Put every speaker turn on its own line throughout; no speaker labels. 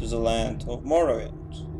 to the land of Morrowind.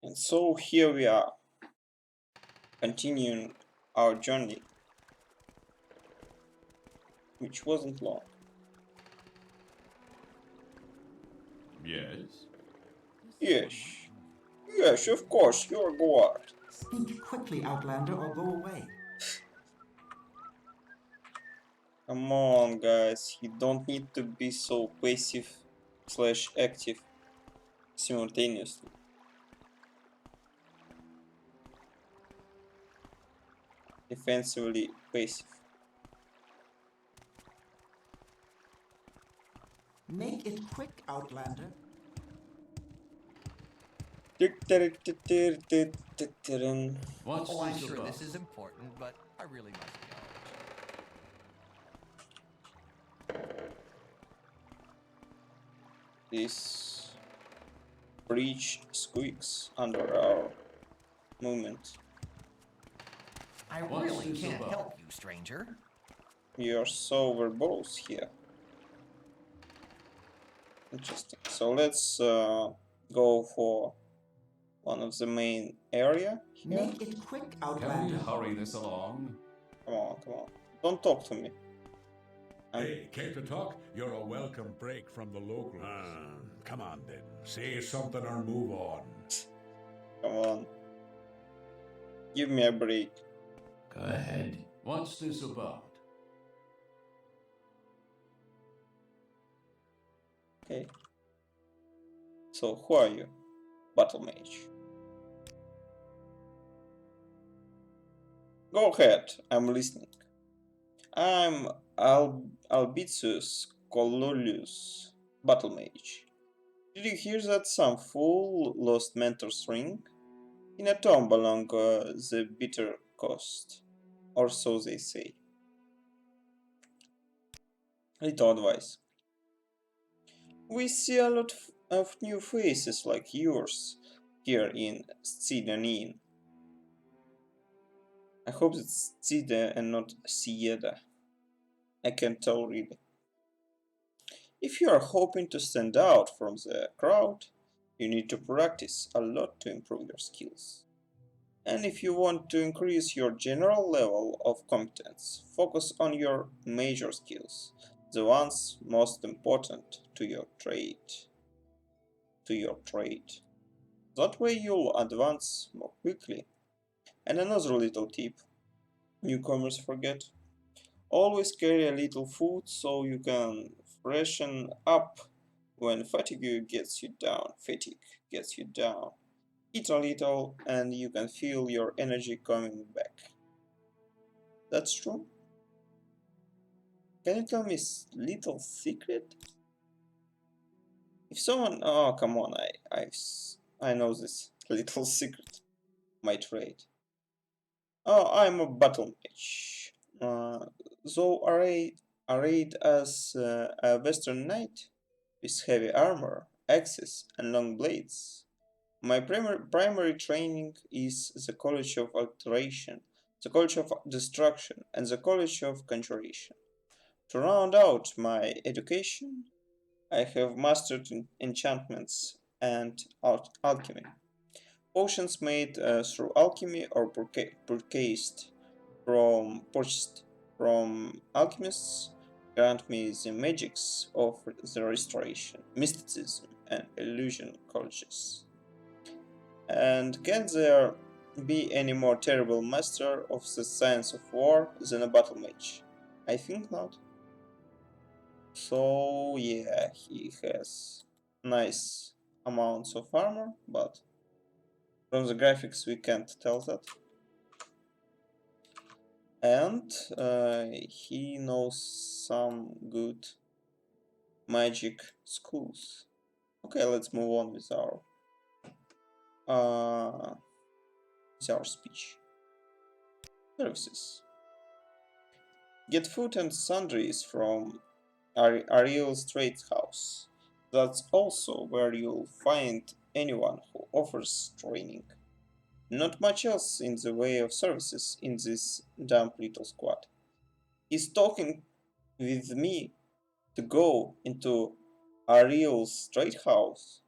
And so here we are, continuing our journey, which wasn't long.
Yes?
Yes, yes, of course, you're God.
Think quickly, Outlander, or go away.
Come on, guys, you don't need to be so passive slash active simultaneously. Defensively passive.
Make it quick, Outlander.
What's
Oh, I'm
this
sure
about?
this is important, but I really must go.
This breach squeaks under our movement.
I
What's
really
this
can't
about?
help you, stranger.
We are so verbose here. Interesting. So let's go for one of the main area here.
Make it quick,
Can we
Outlander.
hurry this along?
Come on, come on. Don't talk to me.
Hey, care to talk? You're a welcome break from the locals. Come on then. Say something or move on.
Come on. Give me a break.
Go ahead. What's this about?
Okay. So who are you? Battle mage. Go ahead, I'm listening. I'm Albitius Colulius, Battle Mage. Did you hear that some fool lost Mentor's ring? In a tomb along the bitter coast. Or so they say. Little advice. We see a lot of new faces like yours here in Scidanin. I hope it's Cida and not Sieda. I can't tell really. If you are hoping to stand out from the crowd, you need to practice a lot to improve your skills. And if you want to increase your general level of competence, focus on your major skills, the ones most important to your trade. That way you'll advance more quickly. And another little tip newcomers forget. Always carry a little food so you can freshen up when fatigue gets you down. Eat a little and you can feel your energy coming back. That's true? Can you tell me a little secret? If someone... Oh, come on, I know this little secret. My trade. Oh, I'm a battle mage. Though arrayed as a western knight, with heavy armor, axes, and long blades. My primary training is the College of Alteration, the College of Destruction, and the College of Conjuration. To round out my education, I have mastered enchantments and alchemy. Potions made through alchemy or purchased purchased from alchemists grant me the magics of the restoration, mysticism, and illusion colleges. And can there be any more terrible master of the science of war than a battle mage? I think not. So yeah, he has nice amounts of armor, but from the graphics we can't tell that. And he knows some good magic schools. Okay, let's move on uh, with our speech. Services. Get food and sundries from Ariel's Trade House. That's also where you'll find anyone who offers training. Not much else in the way of services in this damp little squad. He's talking with me to go into Ariel's Trade House,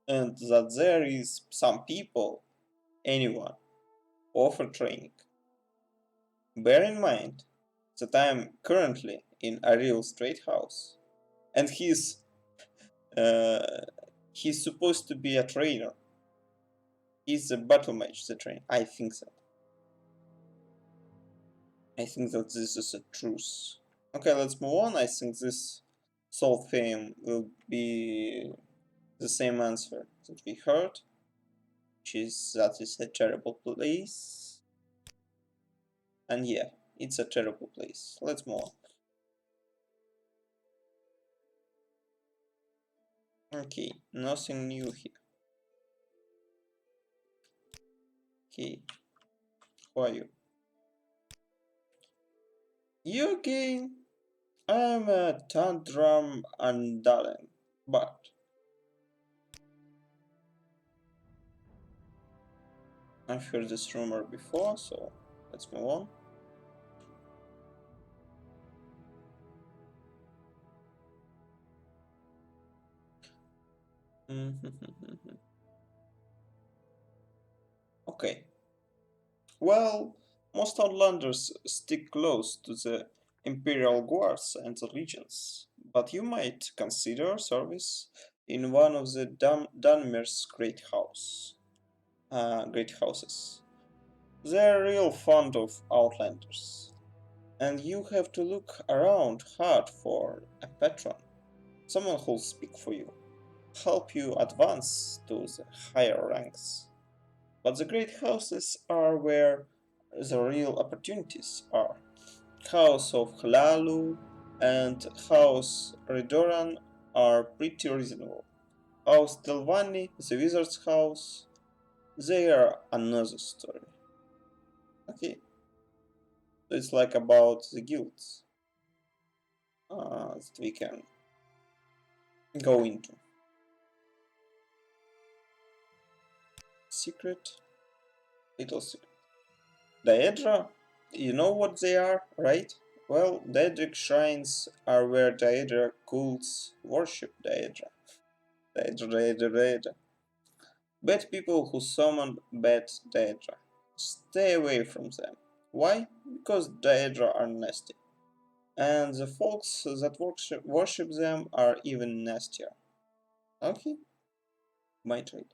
and that there is some people, anyone, offer training. Bear in mind that I am currently in Ariel's Trade House, and uh, he's supposed to be a trainer. He's a battle mage, the trainer. I think that. I think that this is a truth. Okay, let's move on. I think this Soul Fame will be the same answer that we heard, which is that it's a terrible place. And yeah, it's a terrible place. Let's move on. Okay, nothing new here. Okay, who are you? You again? I'm a Tantrum Andalen, but I've heard this rumor before, so let's move on. Okay. Well, most Outlanders stick close to the Imperial Guards and the Legions, but you might consider service in one of the Dunmer's great houses. They're real fond of Outlanders, and you have to look around hard for a patron, someone who'll speak for you, help you advance to the higher ranks. But the great houses are where the real opportunities are. House of Hlalu and House Redoran are pretty reasonable. House Delvani, the wizard's house, they are another story. Okay, so it's like about the guilds that we can go into. Secret, little secret. Daedra, you know what they are, right? Well, Daedric shrines are where Daedra cults worship Daedra. Daedra. Bad people who summon bad Daedra. Stay away from them. Why? Because Daedra are nasty. And the folks that worship them are even nastier. Okay, my trade.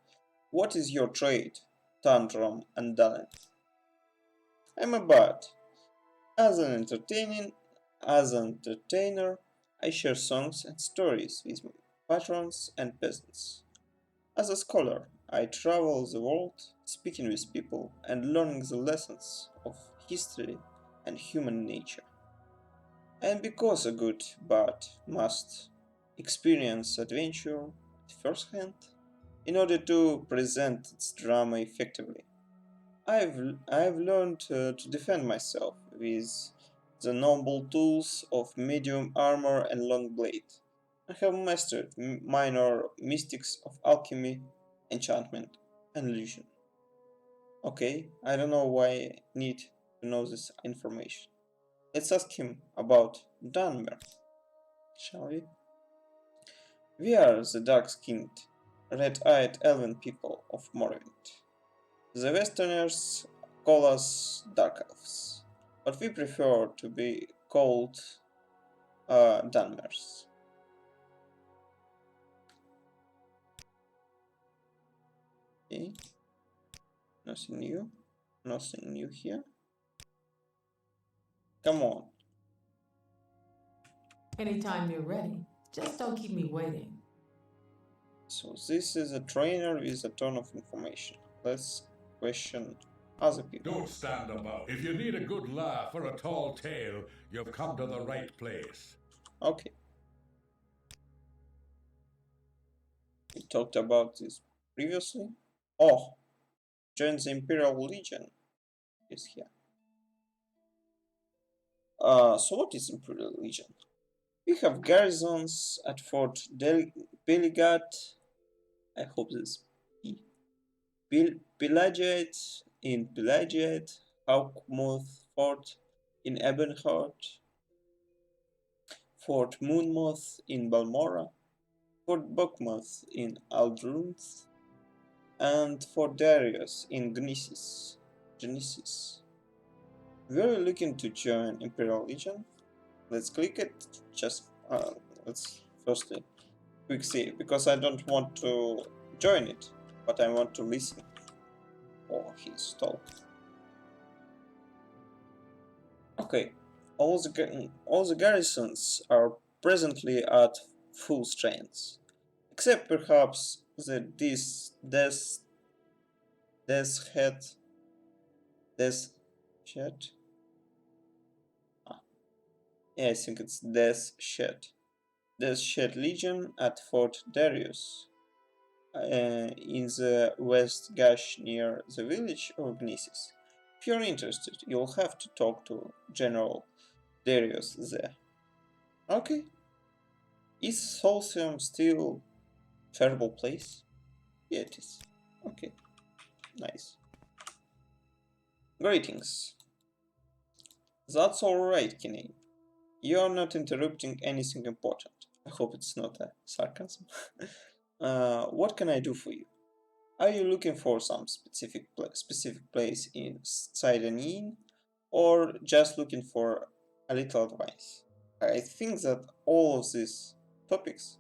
What is your trade, Tantrum and Dalen? I'm a bard. As an entertainer, I share songs and stories with patrons and peasants. As a scholar, I travel the world, speaking with people and learning the lessons of history and human nature. And because a good bard must experience adventure at first hand in order to present its drama effectively, I've learned to defend myself with the noble tools of medium armor and long blade. I have mastered minor mystics of alchemy, enchantment, and illusion. Okay, I don't know why I need to know this information. Let's ask him about Dunmer, shall we? We are the dark-skinned, red-eyed elven people of Morrowind. The Westerners call us Dark Elves. but we prefer to be called Dunmers. Okay, nothing new. Nothing new here. Come on.
Anytime you're ready, just don't keep me waiting.
So this is a trainer with a ton of information. Let's question other people.
Don't stand about. If you need a good laugh or a tall tale, you've come to the right place.
Okay. We talked about this previously. Oh, join the Imperial Legion is here. So what is Imperial Legion? We have garrisons at Fort Beligat. I hope this Pelagiate in Pelagiate, Hawkmoth Fort in Ebonheart, Fort Moonmoth in Balmora, Fort Buckmoth in Aldrunth, and Fort Darius in Genesis. We're looking to join Imperial Legion. Let's click it. Just let's firstly quick see, because I don't want to join it, but I want to listen. Oh, he's talked. Okay, all the garrisons are presently at full strength, except perhaps the Death Head. Yeah, I think it's Death Shed Legion at Fort Darius, in the West Gash near the village of Gnisis. If you're interested, you'll have to talk to General Darius there. Okay. Is Solsium still a terrible place? Yeah, it is. Okay. Nice. Greetings. That's alright, Kinney. You're not interrupting anything important. I hope it's not a sarcasm. What can I do for you? Are you looking for some specific place inside an inn, or just looking for a little advice? I think that all of these topics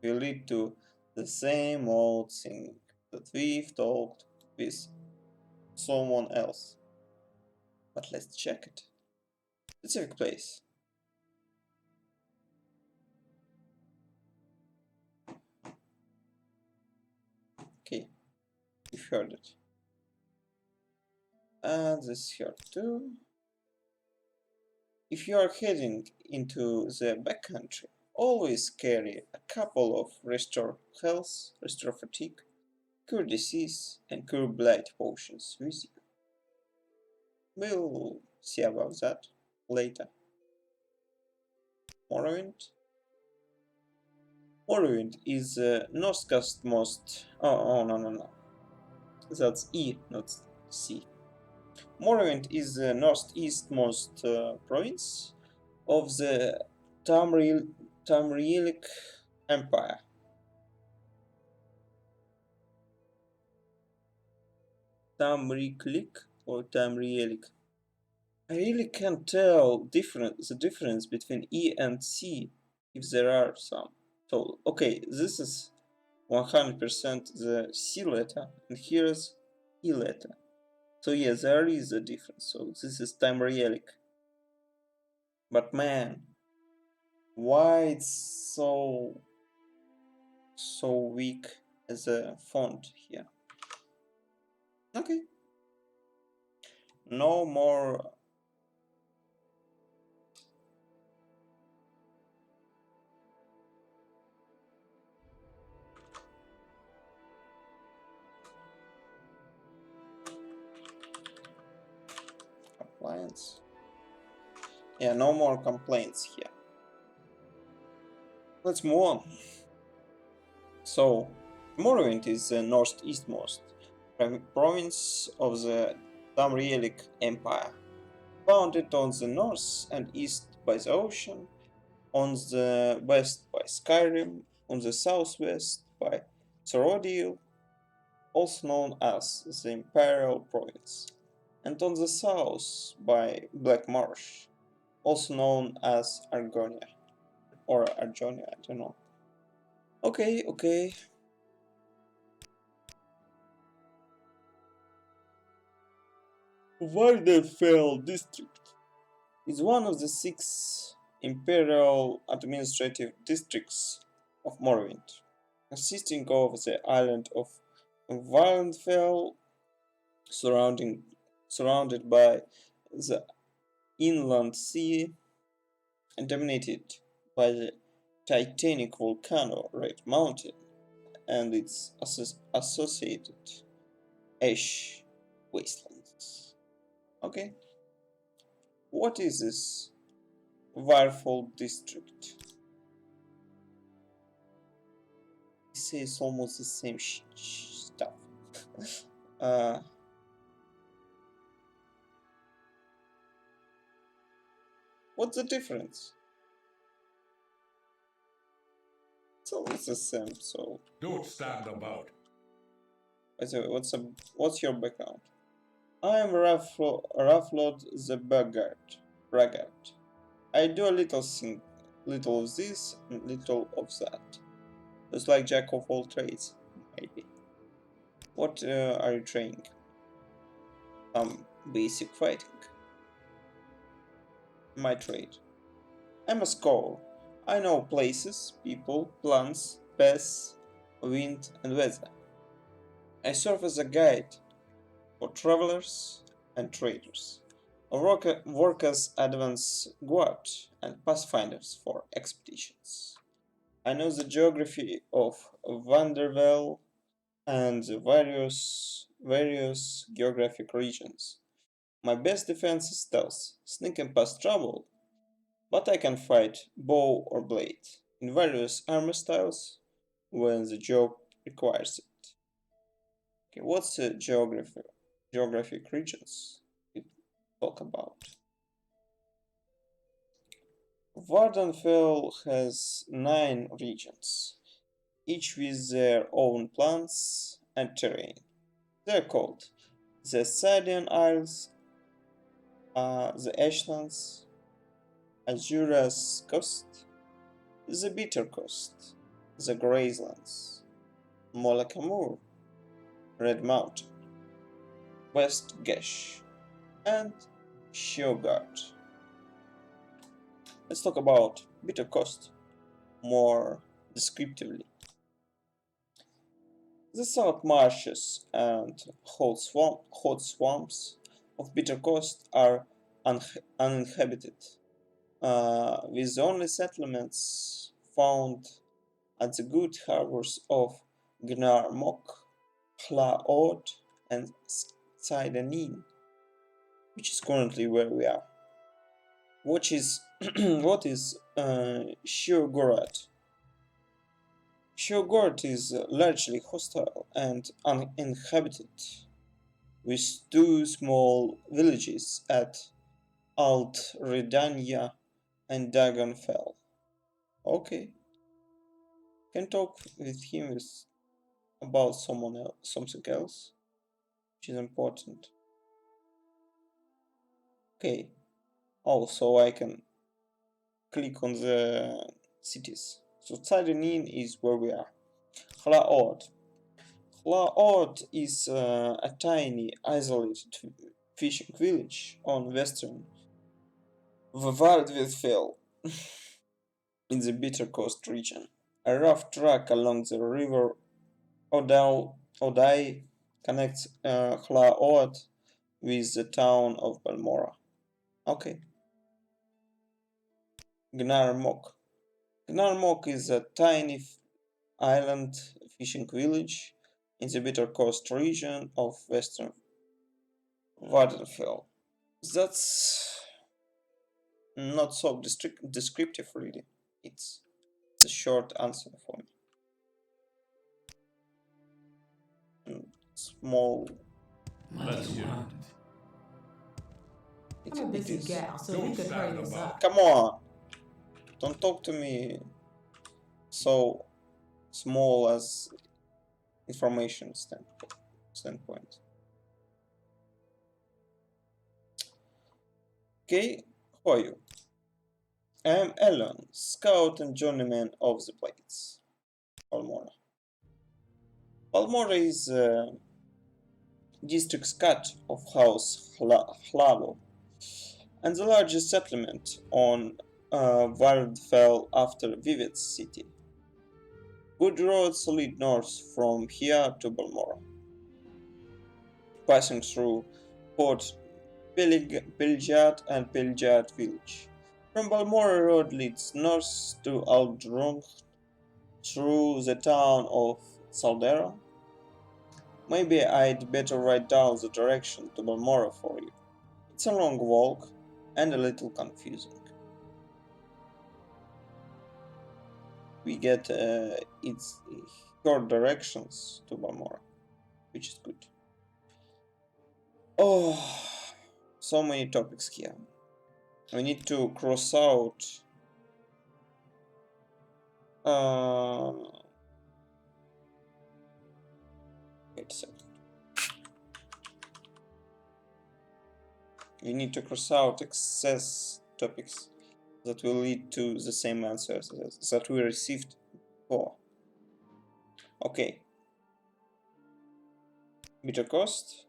will lead to the same old thing that we've talked with someone else. But let's check it. Specific place. Okay, you've heard it. And this here too. If you are heading into the backcountry, always carry a couple of restore health, restore fatigue, cure disease, and cure blight potions with you. We'll see about that later. Morrowind. Morrowind is the northernmost. Oh, no. That's E, not C. Morrowind is the northeastmost province of the Tamrielic Empire. Tamrielic or Tamrielic? I really can't tell the difference between E and C, if there are some. So, okay, this is 100% the C letter, and here's E letter. So yeah, there is a difference. So this is Tamrielic. But man, why it's so weak as a font here? Okay. No more complaints. Yeah, no more complaints here. Let's move on. So, Morrowind is the northeastmost province of the Tamrielic Empire, bounded on the north and east by the ocean, on the west by Skyrim, on the southwest by Thorodil, also known as the Imperial Province, and on the south by Black Marsh, also known as Argonia or Argonia, I don't know. Okay, okay. Vardenfell district is one of the 6 imperial administrative districts of Morrowind, consisting of the island of Vardenfell surrounded by the inland sea and dominated by the titanic volcano Red Mountain and its associated ash wastelands. Okay, what is this Varfall district? It says almost the same stuff. uh, what's the difference? It's always the same. So
Don't stand about.
what's your background? I am Raflod the Braggart. I do a little of this and little of that. Just like jack of all trades, maybe. What are you training? Basic fighting. My trade. I'm a scholar. I know places, people, plants, pests, wind, and weather. I serve as a guide for travelers and traders. I work as advance guard and pathfinders for expeditions. I know the geography of Vandervell and the various geographic regions. My best defense is stealth, sneaking past trouble, but I can fight bow or blade in various armor styles when the job requires it. Okay, what's the geographic regions we talk about? Vardenfell has 9 regions, each with their own plants and terrain. They're called the Sadian Isles, the Ashlands, Azura's Coast, the Bitter Coast, the Gracelands, Molakamur, Red Mountain, West Gesh, and Shogard. Let's talk about Bitter Coast more descriptively. The salt marshes and hot swamps of Bitter Coast are uninhabited, with the only settlements found at the good harbors of Gnar Mok, Hlaod, and Saidanin, which is currently where we are. What is Shurgorod? Shurgorod is largely hostile and uninhabited, with 2 small villages at Alt Redania and Dagonfell. Okay, can talk with him about something else, which is important. Okay, also I can click on the cities. So Tsarenin is where we are. Hlaod. Hlaod is a tiny, isolated fishing village on western Vardvithfell in the Bitter Coast region. A rough track along the river Odai connects Hlaod with the town of Balmora. Okay. Gnarmok. Gnarmok is a tiny island fishing village in the Bitter Coast region of western Vardenfell. That's not so descriptive, really. It's a short answer for me. Small.
Let's hear it.
I'm a
It
busy
is.
gal, so if you could hurry this up.
Come on! Don't talk to me so small as information standpoint. Okay, who are you? I am Elon, scout and journeyman of the Blades. Balmora. Balmora is district's cut of House Hlavo, and the largest settlement on Vardfell after Vivid's city. Good roads lead north from here to Balmora, passing through Port Piljat and Piljat village. From Balmora road leads north to Aldrung through the town of Saldera. Maybe I'd better write down the direction to Balmora for you. It's a long walk and a little confusing. We get its short directions to Balmora, which is good. Oh, so many topics here. We need to cross out wait a second. We need to cross out excess topics that will lead to the same answers that we received before. Okay. Bitter cost.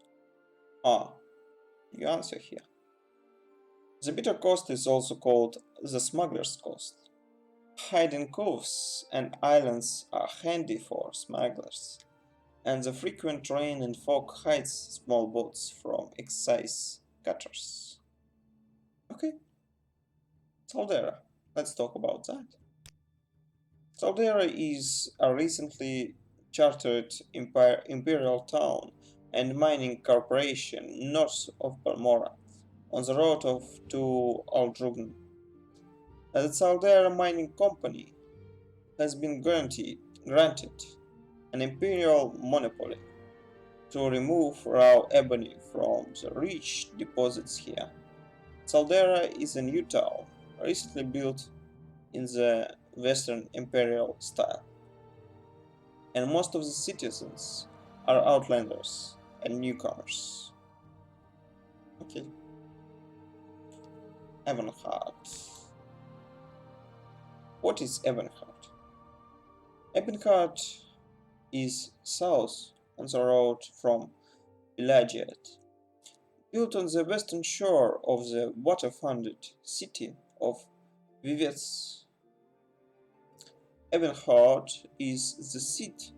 You answer here. The bitter cost is also called the smuggler's cost. Hiding coves and islands are handy for smugglers, and the frequent rain and fog hides small boats from excise cutters. Okay, Saldera. Let's talk about that. Saldera is a recently chartered imperial town and mining corporation north of Balmora, on the road to Aldrugn. The Saldera Mining Company has been granted an imperial monopoly to remove raw ebony from the rich deposits here. Saldera is a new town, recently built in the Western Imperial style, and most of the citizens are outlanders and newcomers. Okay. Ebenhard. What is Ebenhard? Ebenhard is south on the road from Pelagiat, built on the western shore of the water-funded city of Vivets. Ebenhard is the seat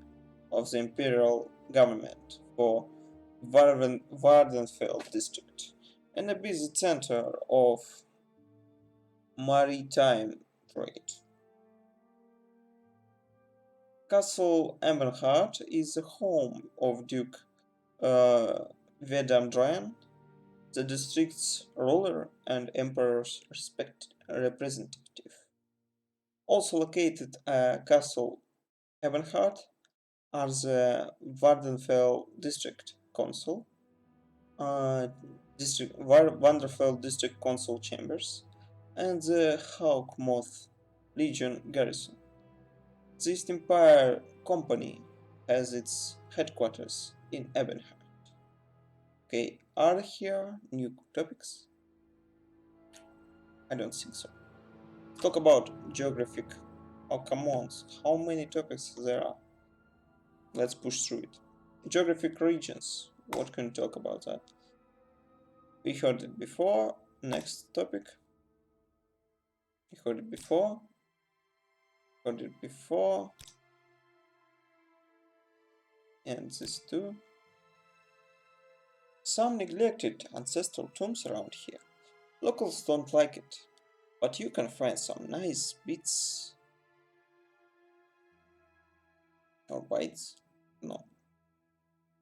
of the imperial government for Vardenfeld district and a busy center of maritime trade. Castle Ebenhard is the home of Duke Vedamdran, the district's ruler and emperor's representative. Also located at Castle Ebenhard are the Vardenfell District Council, Vanderfell District Council chambers, and the Hawkmoth Legion garrison. The East Empire Company has its headquarters in Ebenhard. Okay, are here new topics? I don't think so. Talk about geographic. Oh, come on, how many topics there are? Let's push through it. Geographic regions. What can you talk about that? We heard it before. Next topic. We heard it before. Heard it before. And this too. Some neglected ancestral tombs around here. Locals don't like it, but you can find some nice bits. Or bites? No.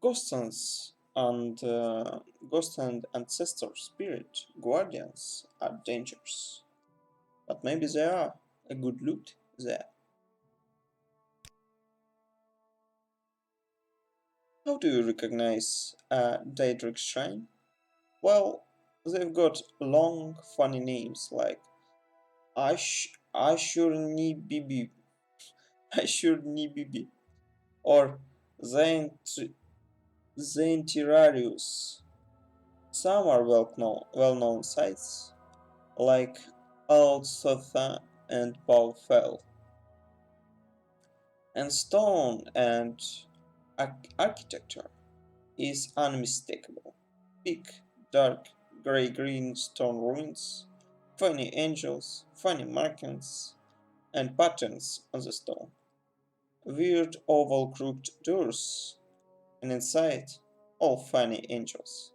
Ghosts and ancestor spirit guardians are dangerous, but maybe there are a good loot there. How do you recognize a Daedric shrine? Well, they've got long, funny names like Ashurnibibi, Ashurnibibi, or Zaintirarius. Some are well-known sites, like Al-Sotha and Baal-Fel. And stone and architecture is unmistakable. Big, dark, grey-green stone ruins, funny angels, funny markings, and patterns on the stone. Weird oval crooked doors, and inside, all funny angels.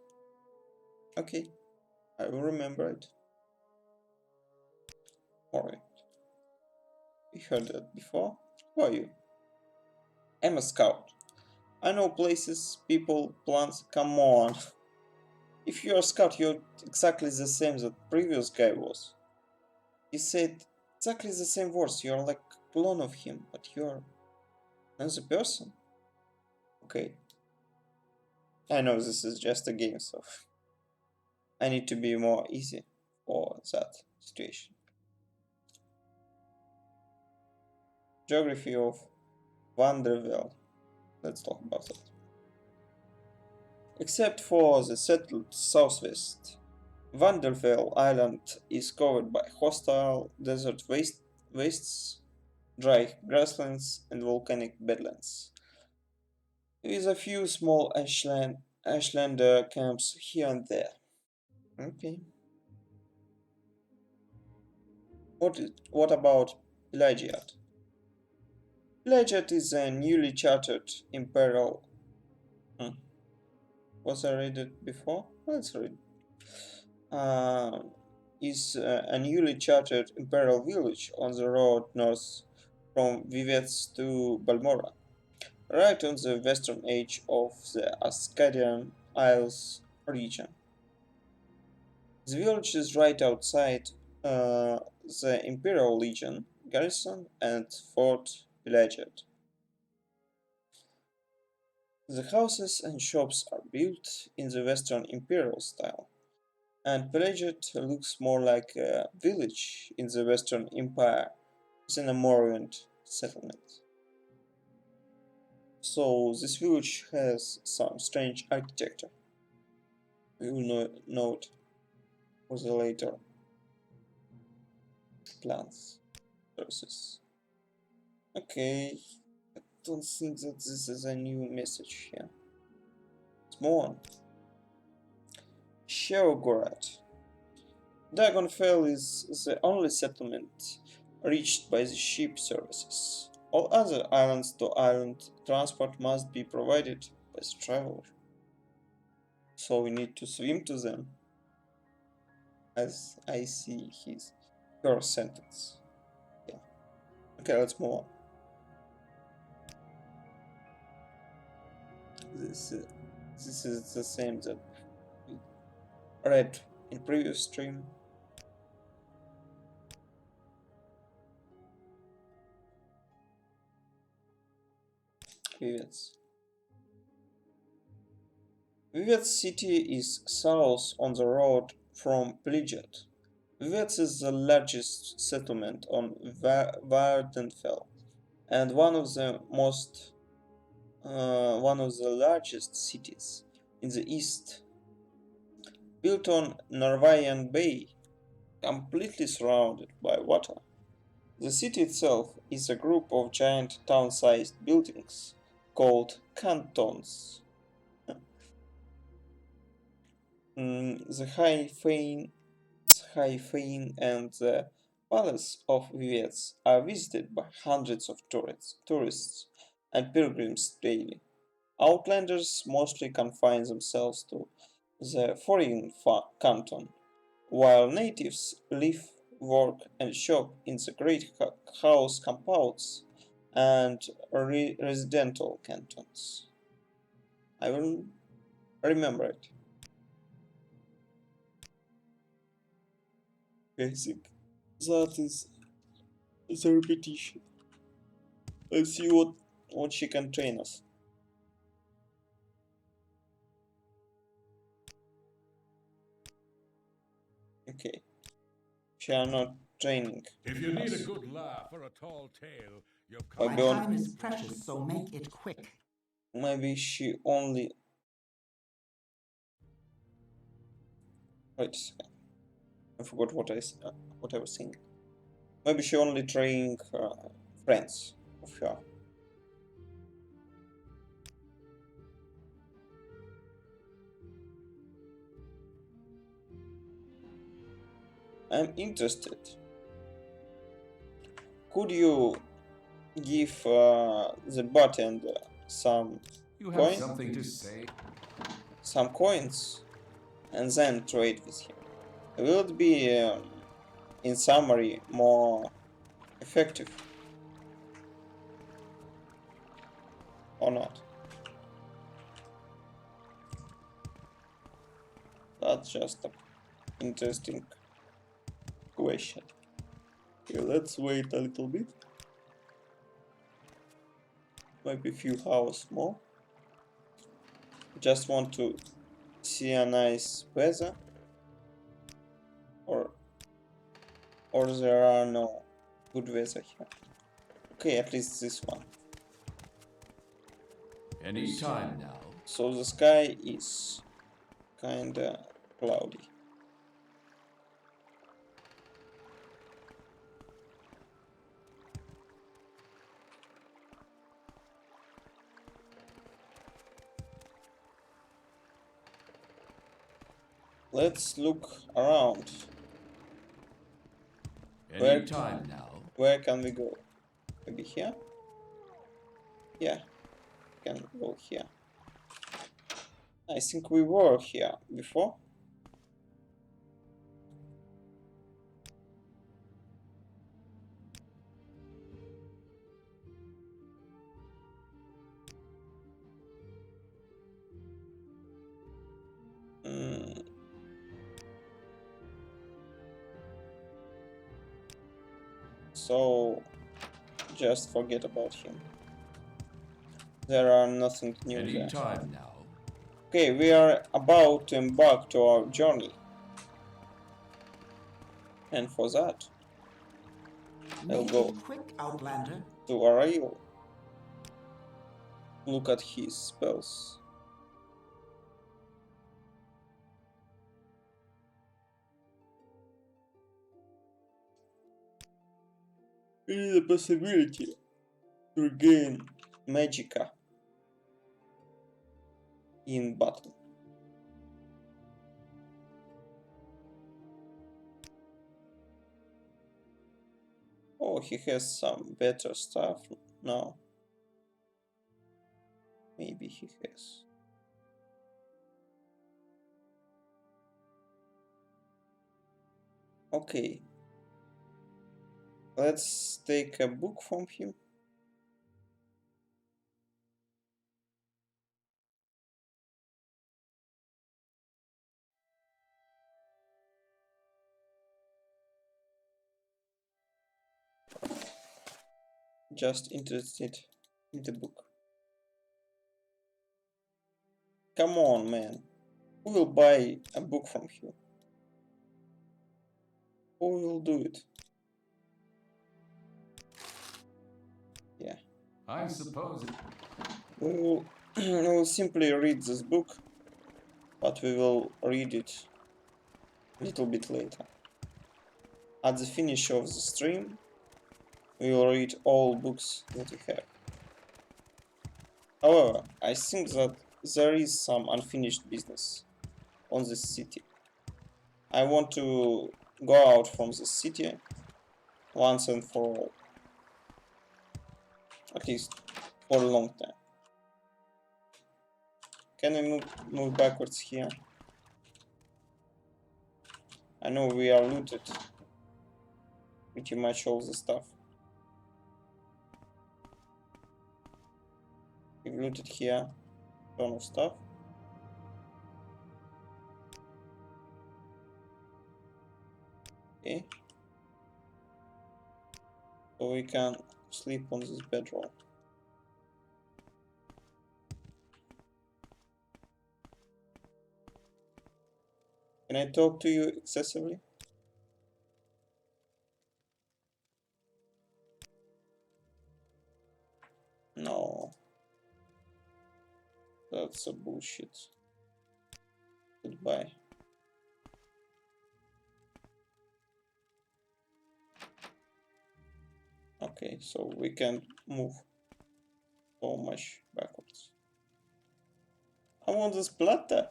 Okay, I will remember it. Alright, we heard that before. Who are you? I'm a scout. I know places, people, plants. Come on. If you're a scout, you're exactly the same that previous guy was. He said exactly the same words. You're like a clone of him, but you're not the person. Okay. I know this is just a game, so I need to be more easy for that situation. Geography of Vandervelde. Let's talk about that. Except for the settled southwest, Vandervelde Island is covered by hostile desert wastes, dry grasslands, and volcanic bedlands, with a few small Ashlander camps here and there. Okay. What about Pelagiat? Pelagiat is a newly chartered imperial. Was I read it before? Let's read. Is a newly chartered imperial village on the road north from Vivets to Balmora, right on the western edge of the Ascadian Isles region. The village is right outside the Imperial Legion garrison and Fort Pelagiat. The houses and shops are built in the Western Imperial style, and Pelagiat looks more like a village in the Western Empire than a Morrowind settlement. So this village has some strange architecture. We will know it for the later plans versus. Okay, I don't think that this is a new message here. Let's move on. Sheogorat. Dragonfell is the only settlement reached by the ship services. All other island-to-island transport must be provided by the traveler. So we need to swim to them, as I see his first sentence. Yeah. Okay, let's move on. This is the same that we read in previous stream. Vivets. Vivets city is south on the road from Pelagiat. Vivets is the largest settlement on Vardenfell and one of the largest cities in the east. Built on Narvayan Bay, completely surrounded by water. The city itself is a group of giant town-sized buildings called cantons. The High Fane and the Palace of Vivets are visited by hundreds of tourists and pilgrims daily. Outlanders mostly confine themselves to the foreign canton, while natives live, work, and shop in the great house compounds and residential cantons. I will remember it. Basic. That is the repetition. Let's see what she can train us. Okay. She are not training
If you need a
us.
good laugh or a tall tale, you've
My
come
My
to the
bone.
time
right
is
place.
precious, so make it quick.
Maybe she only. Wait a second. I forgot what I was saying. Maybe she only training friends of her. I'm interested. Could you give the bartender some
You have
coin,
something to say?
some coins, and then trade with him? Will it be, in summary, more effective or not? That's just an interesting question. Okay, let's wait a little bit. Maybe a few hours more. Just want to see a nice weather. Or there are no good weather here. Okay, at least this one.
Any time now.
So the sky is kinda cloudy. Let's look around.
Any time now.
Where can we go? Maybe here? Yeah, can go here. I think we were here before. Mm. So just forget about him. There are nothing new
Any
there.
time now.
Okay, we are about to embark to our journey. And for that, I'll
Make
go
it quick, Outlander.
to Ariel. Look at his spells. There is a possibility to regain Magica in battle. Oh, he has some better stuff now. Maybe he has. Okay. Let's take a book from him. Just interested in the book. Come on, man. Who will buy a book from you? Who will do it? Yeah.
I suppose it.
We will, we will simply read this book, but we will read it a little bit later. At the finish of the stream, we will read all books that we have. However, I think that there is some unfinished business on this city. I want to go out from this city once and for all. At least for a long time. Can we move backwards here? I know we are looted pretty much all the stuff. We've looted here a ton of stuff. Okay. So we can sleep on this bedroll. Can I talk to you excessively? No. That's a bullshit. Goodbye. Okay, so we can move so much backwards. I want this platter.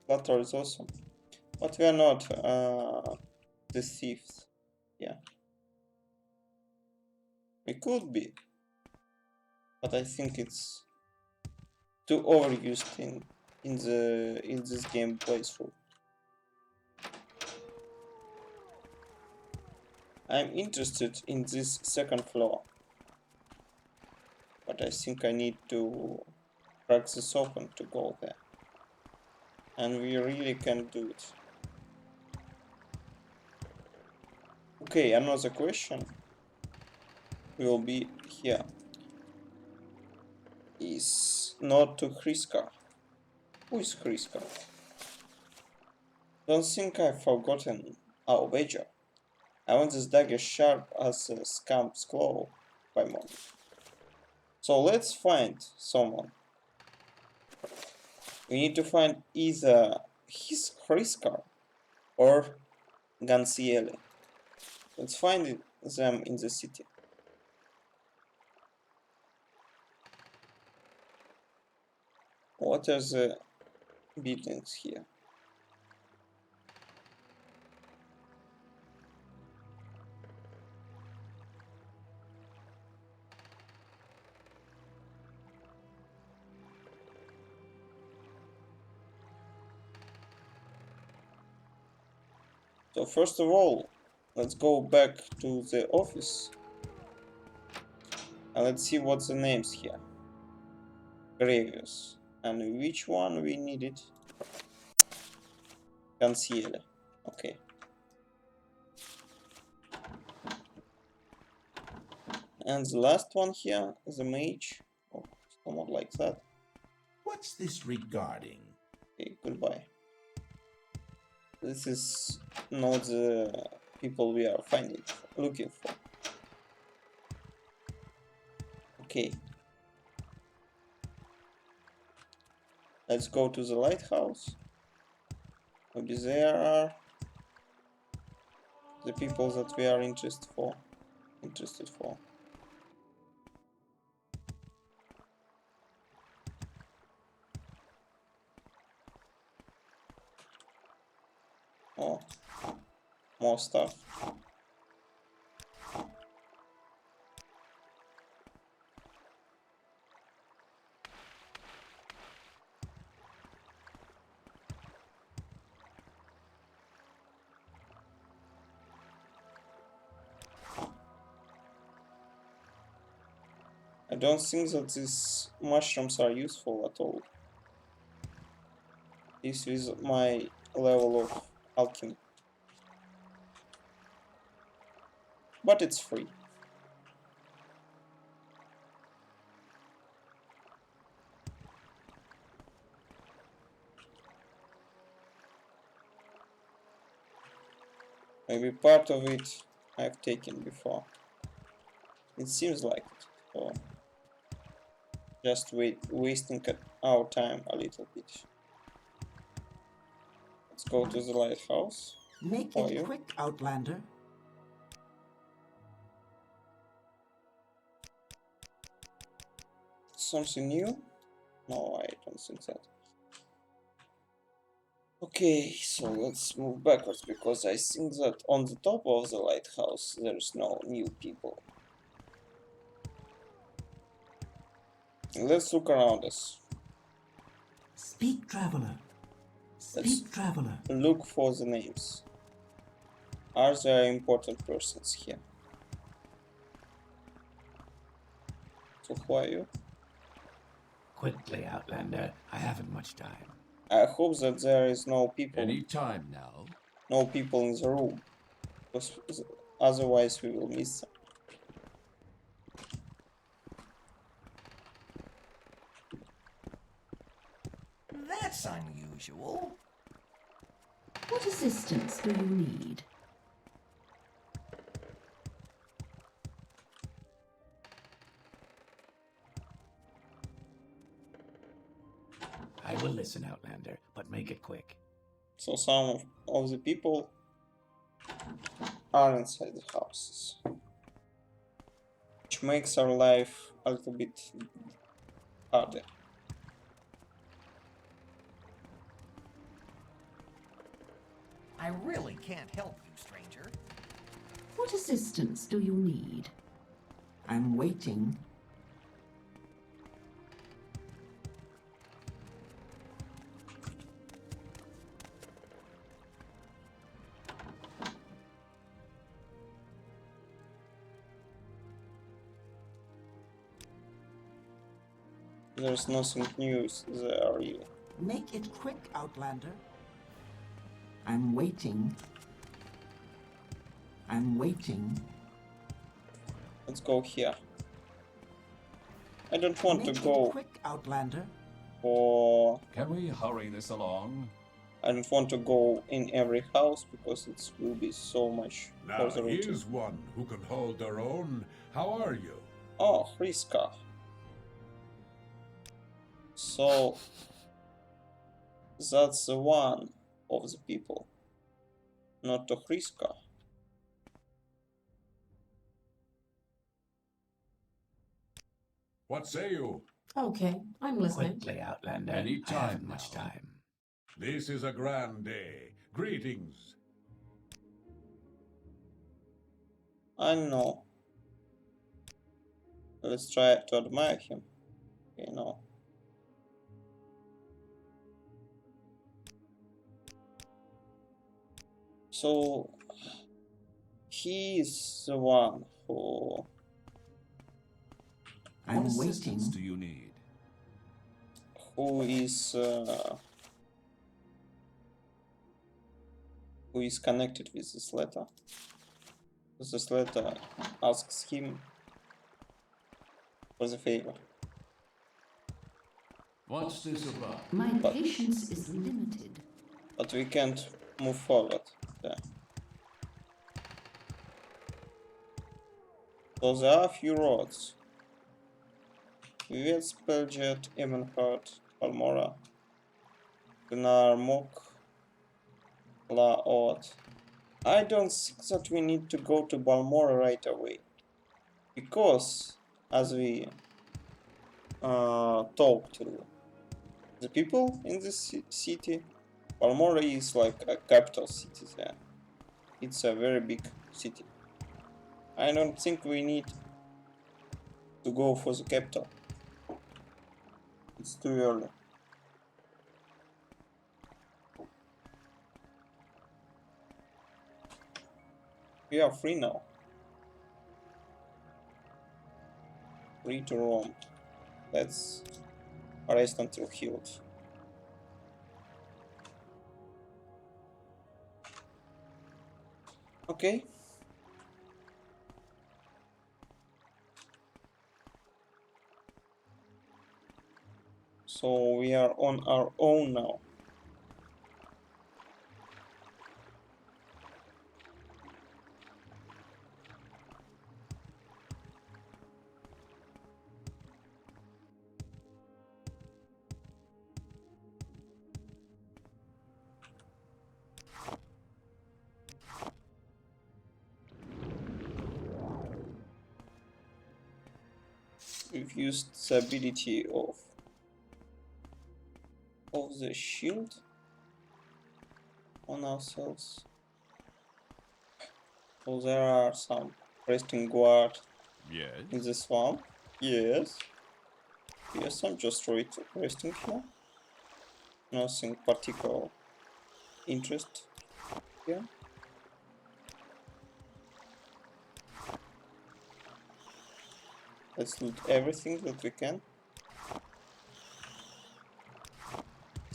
Platter is awesome. But we are not the thieves. Yeah. We could be. But I think it's too overused in this game playthrough. I'm interested in this second floor. But I think I need to crack this open to go there. And we really can't do it. Okay, another question will be here. Is not to Hriska. Who is Hriska? Don't think I've forgotten our wager. I want this dagger sharp as a scamp's claw by morning. So let's find someone. We need to find either his Hriska or Ganciele. Let's find them in the city. What are the buildings here? So first of all, let's go back to the office and let's see what's the names here. Gravius. And which one we needed? Canciele. Okay. And the last one here, the mage. Or someone like that.
What's this regarding?
Okay, goodbye. This is not the people we are looking for. Okay. Let's go to the lighthouse. Maybe there are the people that we are interested for. Oh, more stuff. I don't think that these mushrooms are useful at all. This is my level of alchemy. But it's free. Maybe part of it I've taken before. It seems like it. So just wasting our time a little bit. Let's go to the lighthouse.
Make
How are
it
you?
quick, Outlander.
Something new? No, I don't think that. Okay, so let's move backwards because I think that on the top of the lighthouse there's no new people. Let's look around us.
Speak, traveler. Speak, traveler.
Look for the names. Are there important persons here? So who are you?
Quickly, Outlander. I haven't much time.
I hope that there is no people
Any time now.
in the room. Because otherwise we will miss them.
That's unusual.
What assistance do you need?
I will listen, Outlander, but make it quick.
So some of the people are inside the houses. which makes our life a little bit harder.
I really can't help you, stranger.
What assistance do you need?
I'm waiting.
There's nothing new there really.
Make it quick, Outlander. I'm waiting. I'm waiting.
Let's go here. I don't want
Make
to
it
go
quick, Outlander.
for...
Can we hurry this along?
I don't want to go in every house because it will be so much
Now
for the routine.
here's one who can hold their own. How are you?
Oh, Hriska. So that's the one of the people, not to Hriska.
What say you?
Okay, I'm listening.
Quickly, Outlander.
Any
I have
time
much
now.
time.
This is a grand day. Greetings.
I know. Let's try to admire him. You know. So he is the one
What
I'm
assistance
waiting.
do you need?
who is connected with this letter. This letter asks him for the favor.
What's this about?
My
But-
patience is limited.
But we can't move forward there. So there are a few roads. Vivet, Spelljet, Emenhart, Palmora, Gunnar, Mok, La Ot. I don't think that we need to go to Balmora right away. Because, as we talk to the people in this city, Balmora is like a capital city there. It's a very big city. I don't think we need to go for the capital. It's too early. We are free now. Free to roam. Let's rest until healed. Okay. So we are on our own now. We've used the ability of the shield on ourselves. So there are some resting guard
Yes.
in the swamp. Yes. Yes, I'm just resting here. Nothing particular interest here. Let's loot everything that we can.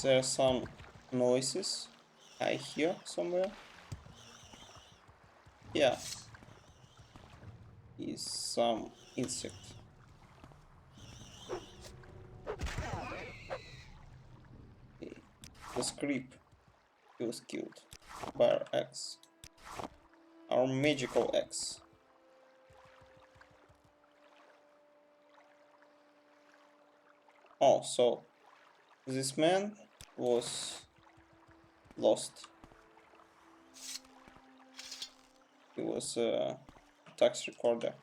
There are some noises I hear somewhere. Yeah. Is some insect. Okay. The creep. He was killed by our axe. Our magical axe. Oh, so this man was lost. He was a tax recorder.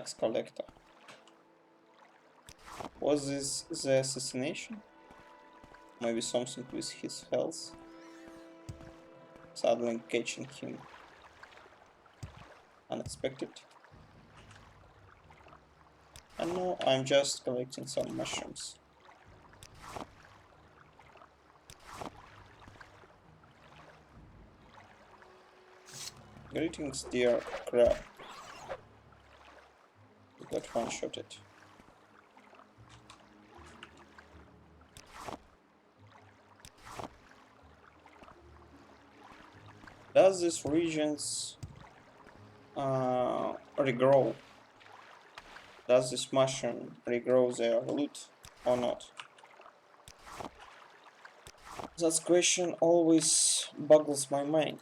Tax collector. Was this the assassination? Maybe something with his health? Suddenly catching him unexpected. And no, I'm just collecting some mushrooms. Greetings, dear crab. You got one-shotted. Does this regions regrow? Does this mushroom regrow their loot or not? That question always boggles my mind.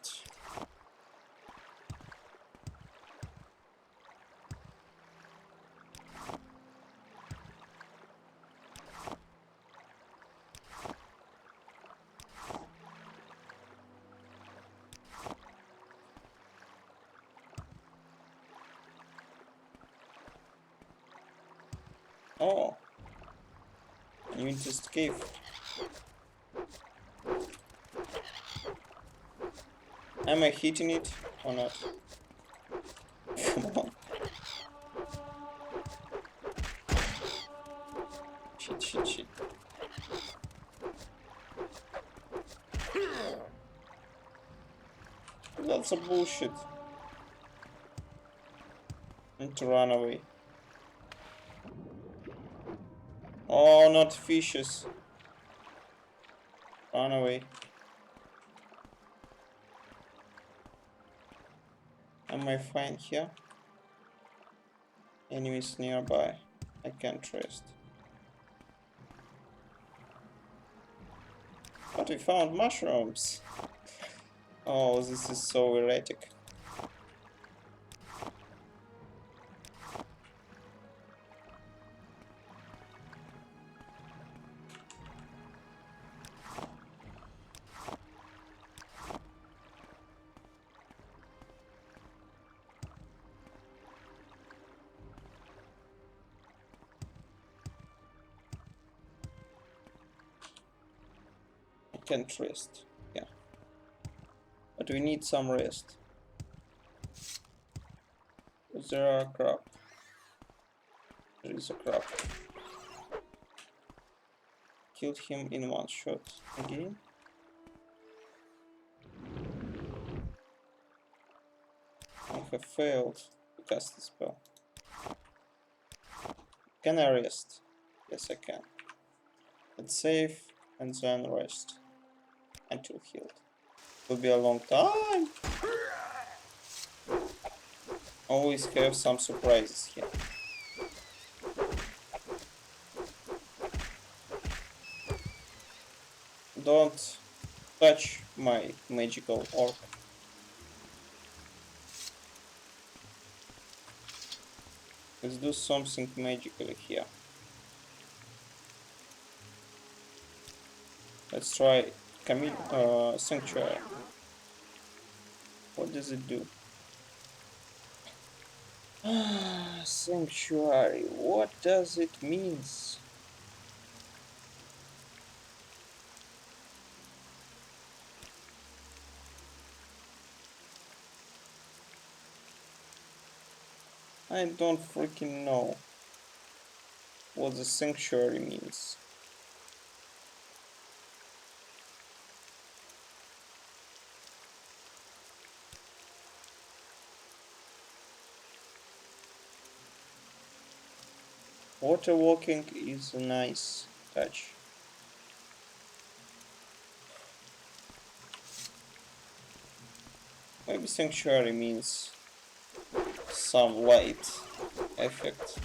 Oh, new test cave. Am I hitting it or not? Come on. Shit. That's a bullshit. And to run away. Oh, not fishes. Run away. Am I fine here? Enemies nearby. I can't rest. But we found mushrooms. Oh, this is so erratic. I can't rest. Yeah. But we need some rest. Is there a crab? There is a crab. Killed him in one shot. Again? I have failed to cast the spell. Can I rest? Yes, I can. Let's save and then rest until healed. Will be a long time. Always have some surprises here. Don't touch my magical orb. Let's do something magically here. Let's try Sanctuary. What does it do? Sanctuary. What does it mean? I don't freaking know what the sanctuary means. Water walking is a nice touch. Maybe sanctuary means some light effect.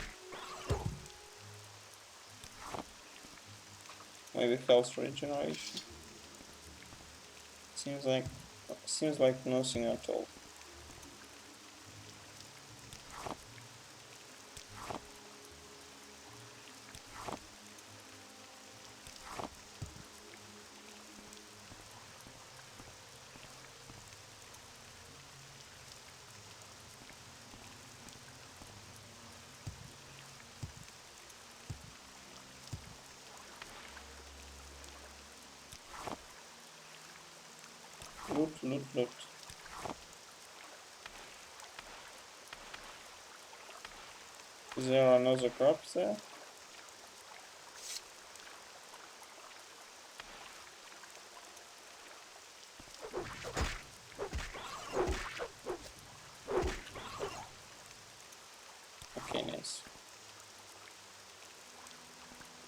Maybe health regeneration. Seems like nothing at all. loot, loot, loot. Is there another crop there? Okay, nice.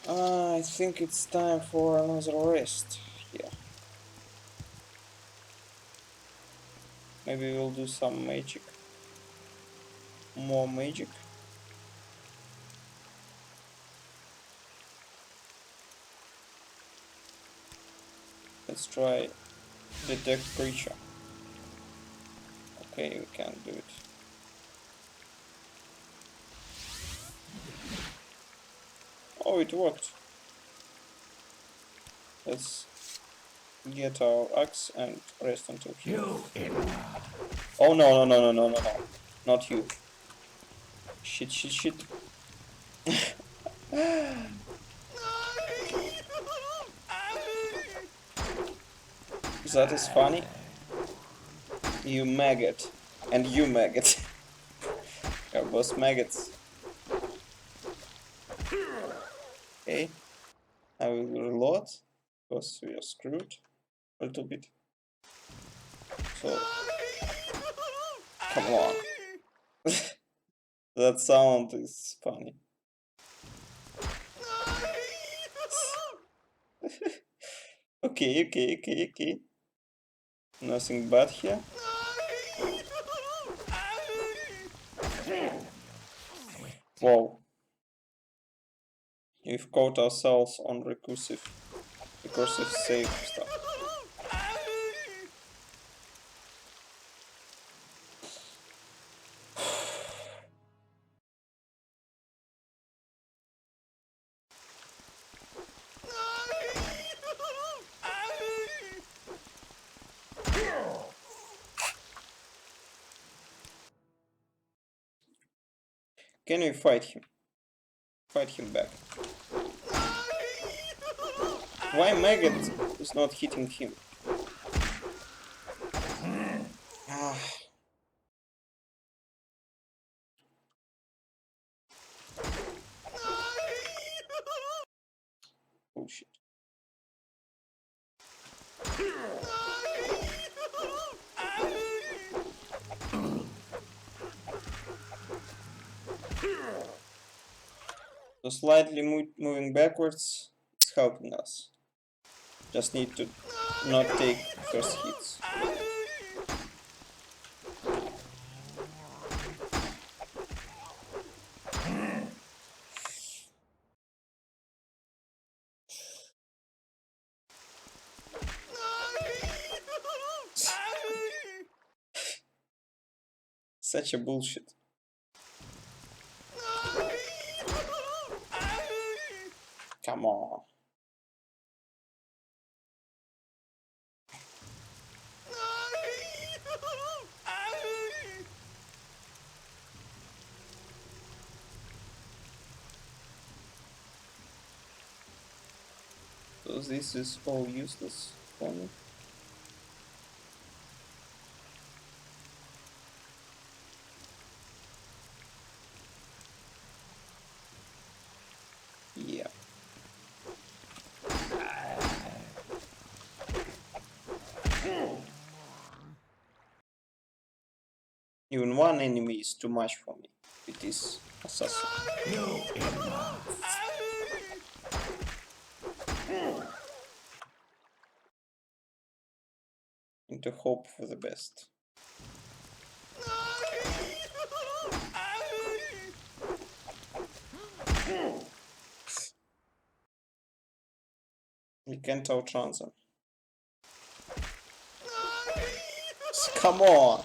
I think it's time for another rest here. Maybe we'll do some magic. More magic. Let's try detect creature. Okay, we can't do it. Oh, it worked. Let's get our axe and rest until here. Oh no, no, no, no, no, no, no. Not you. Shit, shit, shit. That is funny. You maggot. And you maggot. You're both maggots. Okay. I will reload. Because we are screwed. A little bit. So. Come on. That sound is funny. Okay, okay, okay, okay. Nothing bad here. Wow. We've caught ourselves on recursive save stuff. Can we fight him? Fight him back. Why maggot is not hitting him? Ah. Bullshit. So slightly moving backwards is helping us. Just need to not take first hits. Such a bullshit. Come on. So this is all useless for me. Yeah. Even one enemy is too much for me. It is assassin. And to hope for the best. We can't outrun them. Come on!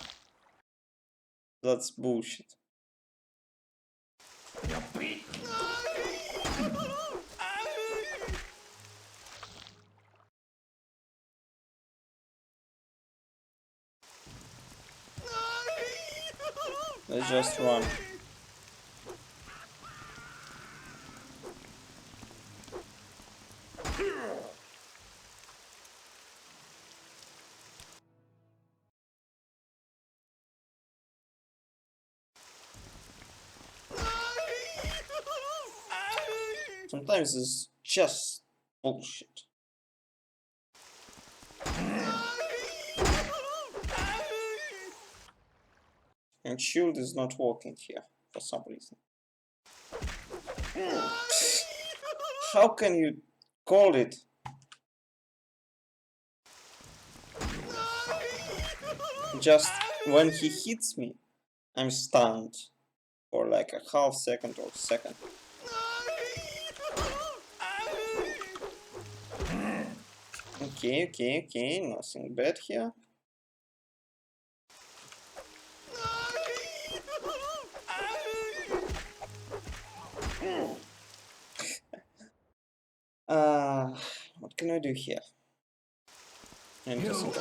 That's bullshit. Let's just run. Sometimes it's just bullshit. And shield is not working here for some reason. How can you call it? Just when he hits me, I'm stunned for like a half second or second. Okay, nothing bad here. What can I do here? Interesting.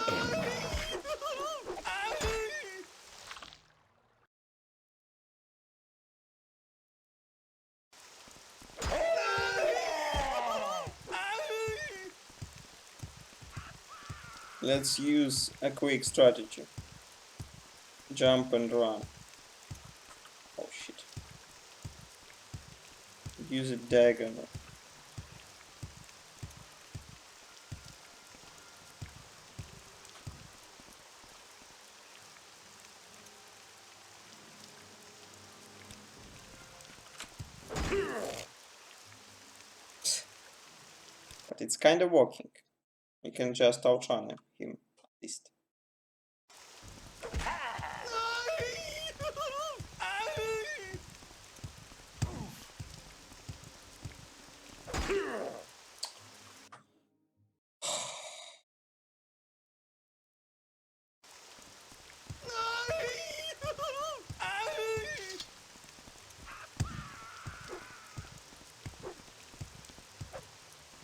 Let's use a quick strategy. Jump and run. Oh shit. Use a dagger. But it's kind of working. We can just outrun him at least.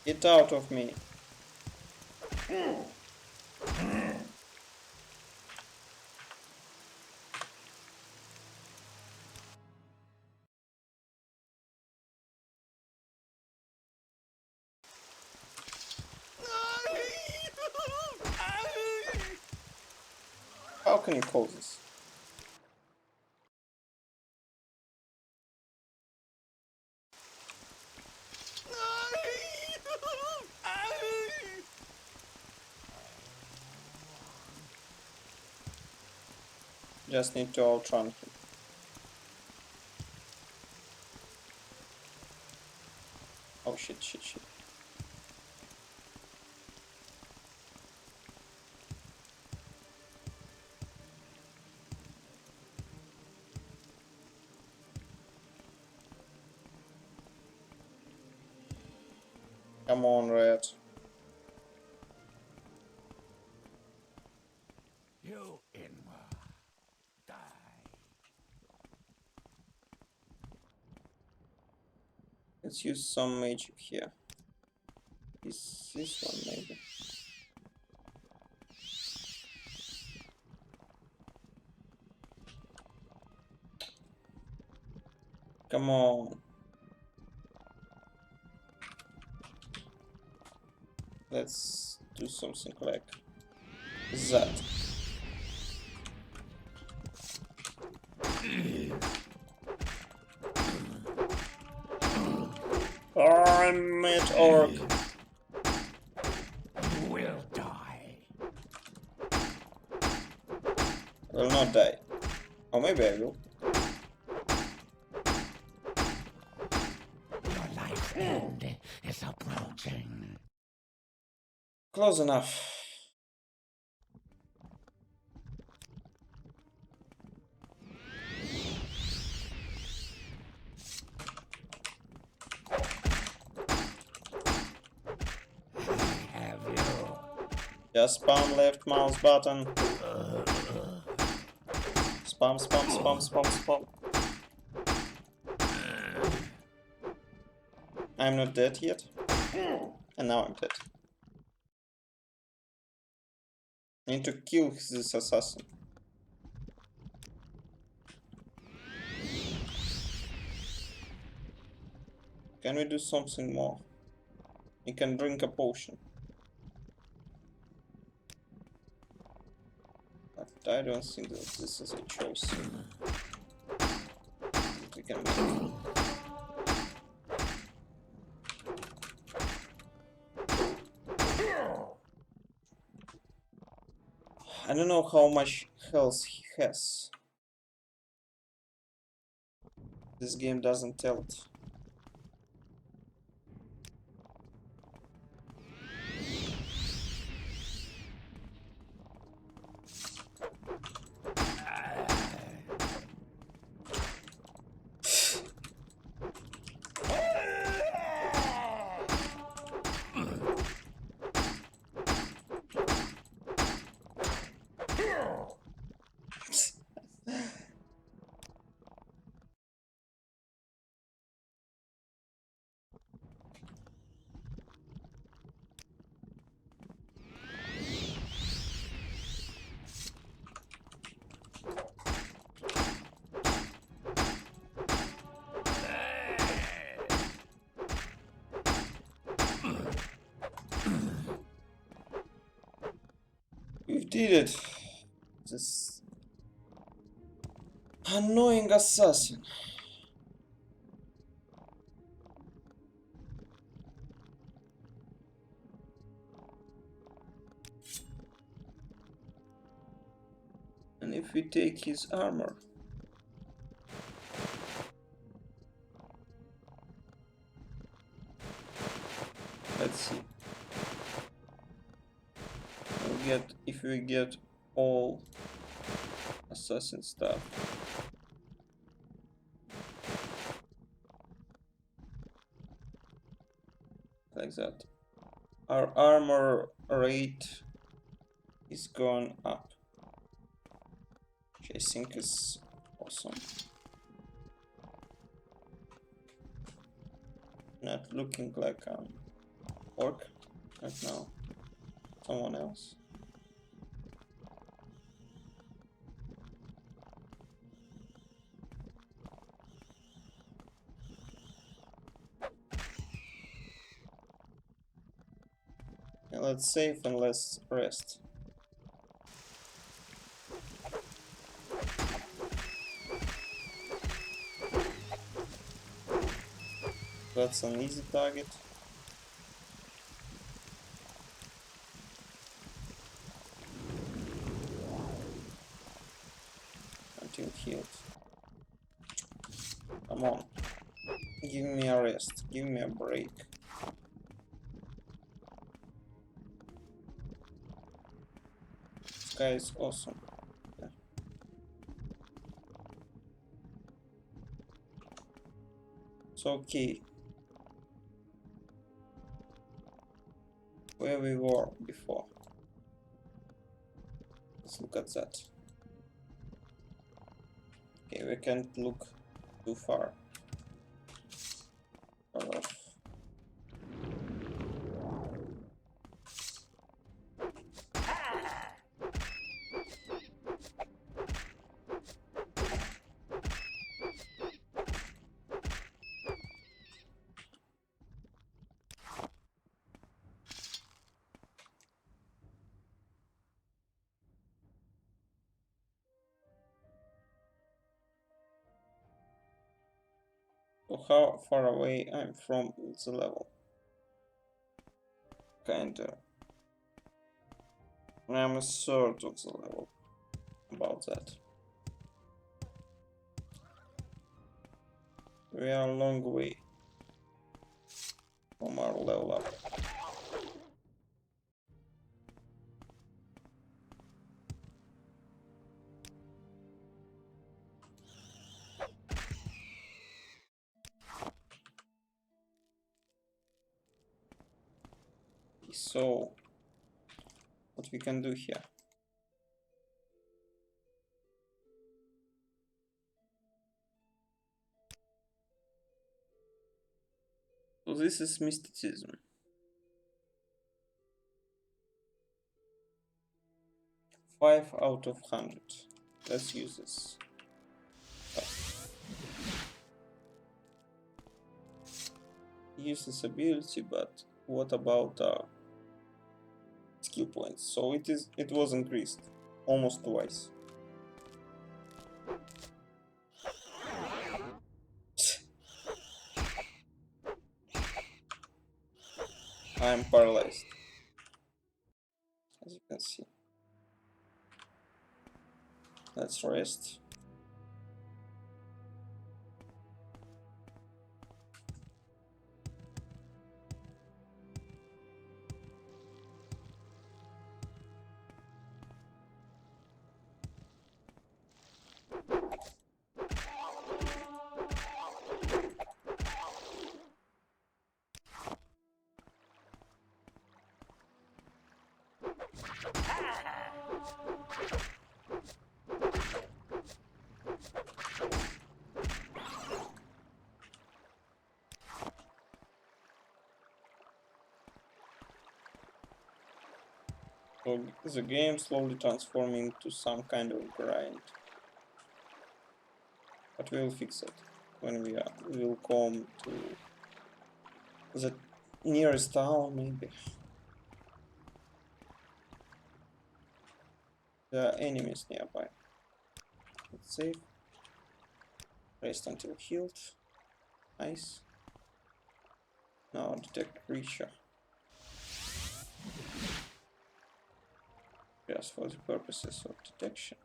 Get out of me. How can you call this? Just need to outrun him. Oh shit. Come on, Red.
You Inwa, die.
Let's use some magic here. This one maybe. Come on. Let's do something like that. I'm at orc.
You will die.
I will not die. Or maybe I will.
Your life's end is approaching.
Close enough.
Have you?
Just spam left mouse button. Spam. I'm not dead yet. And now I'm dead. I need to kill this assassin. Can we do something more? We can drink a potion. But I don't think that this is a choice that we can make. I don't know how much health he has. This game doesn't tell it. We did it. This annoying assassin. And if we take his armor, let's see. If we get all assassin stuff. Like that. Our armor rate is gone up, which I think is awesome. Not looking like an orc right now. Someone else. Okay, let's save and let's rest. That's an easy target. Until healed. Come on. Give me a rest. Give me a break. This guy is awesome. Yeah. It's okay. Where we were before. Let's look at that. Okay, we can't look too far. Far off. So how far away I'm from the level? Kinda. I'm a third of the level. About that. We are a long way from our level up. So, what we can do here? So this is mysticism. 5 out of 100. Let's use this. Use this ability, but what about skill points? So it was increased almost twice. I'm paralyzed. as you can see. Let's rest. So the game slowly transforming to some kind of grind. But we'll fix it when we will come to the nearest town, maybe. There are enemies nearby. Let's save. Rest until healed. Nice. Now detect creature. Just for the purposes of detection.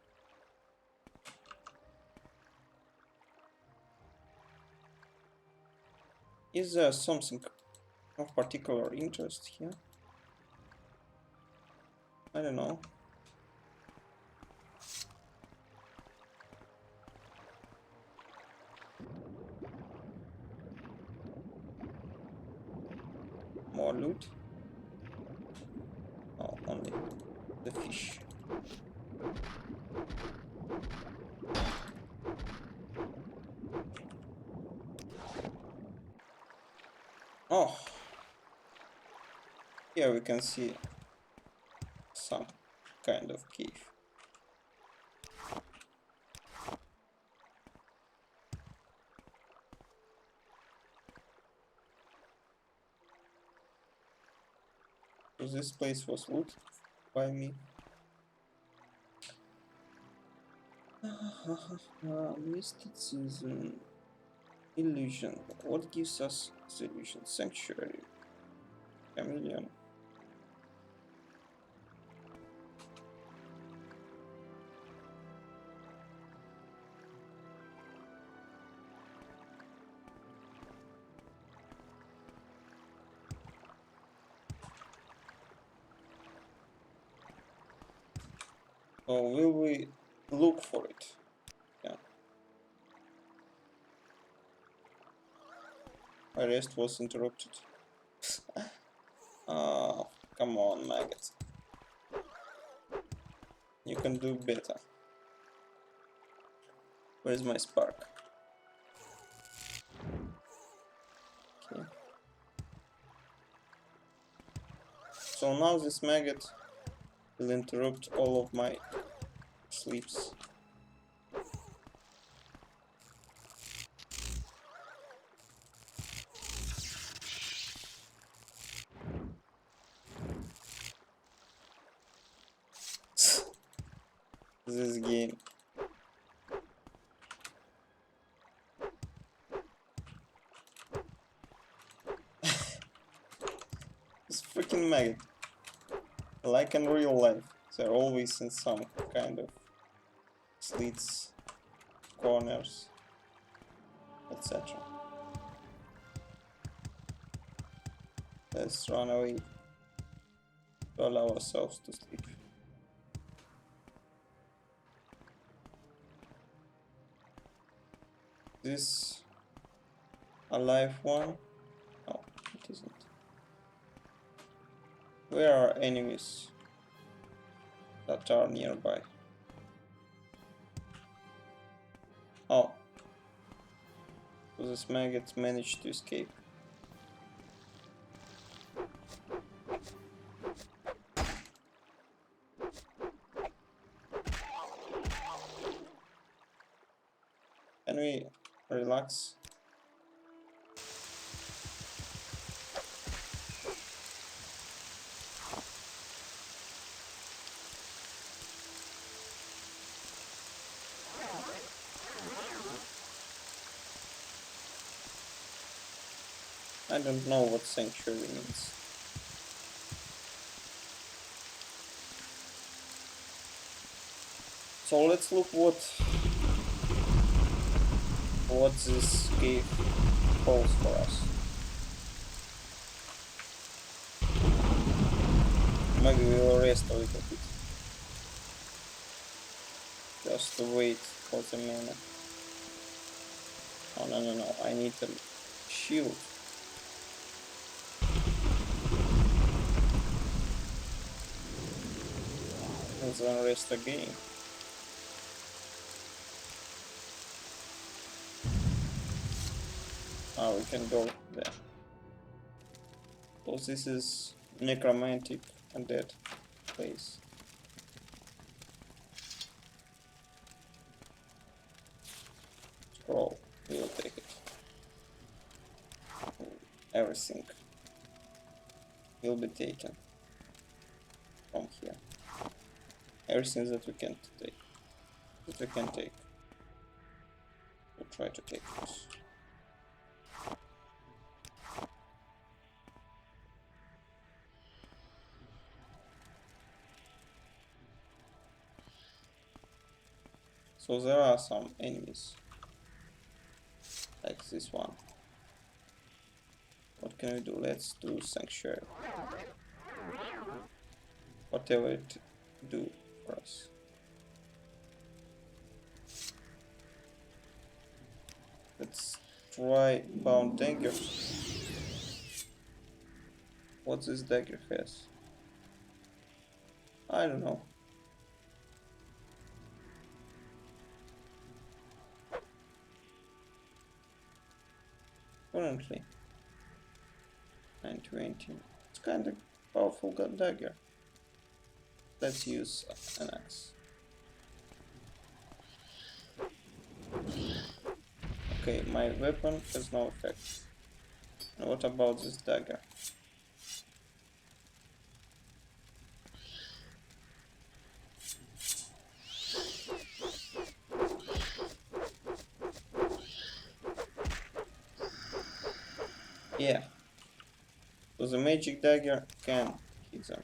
Is there something of particular interest here? I don't know. More loot? Oh, only the fish. Oh, here we can see some kind of cave. So this place was looted by me. Mysticism. Illusion. What gives us the illusion? Sanctuary. Chameleon. So will we look for it? Yeah. My rest was interrupted. Come on, maggot. You can do better. Where's my spark? Okay. So now this maggot will interrupt all of my sleeps. This game. This freaking maggot. Like in real life, they're always in some kind of slits, corners, etc. Let's run away to allow ourselves to sleep. This alive one? No, it isn't. Where are enemies that are nearby? Oh, so this maggot managed to escape. Can we relax? I don't know what sanctuary means. So let's look what this cave holds for us. Maybe we'll rest a little bit. Just to wait for the mana. Oh no, I need a shield. And then rest again. Ah, we can go there. So this is necromantic undead place. Scroll, we'll take it. Everything will be taken from here. Everything that we can take. We'll try to take this. So there are some enemies, like this one. What can we do? Let's do sanctuary. Whatever it do for us. Let's try bound dagger. What this dagger has? I don't know. Currently 920. It's kind of powerful dagger. Let's use an axe. Okay, my weapon has no effect. And what about this dagger? Yeah. So the magic dagger can hit them.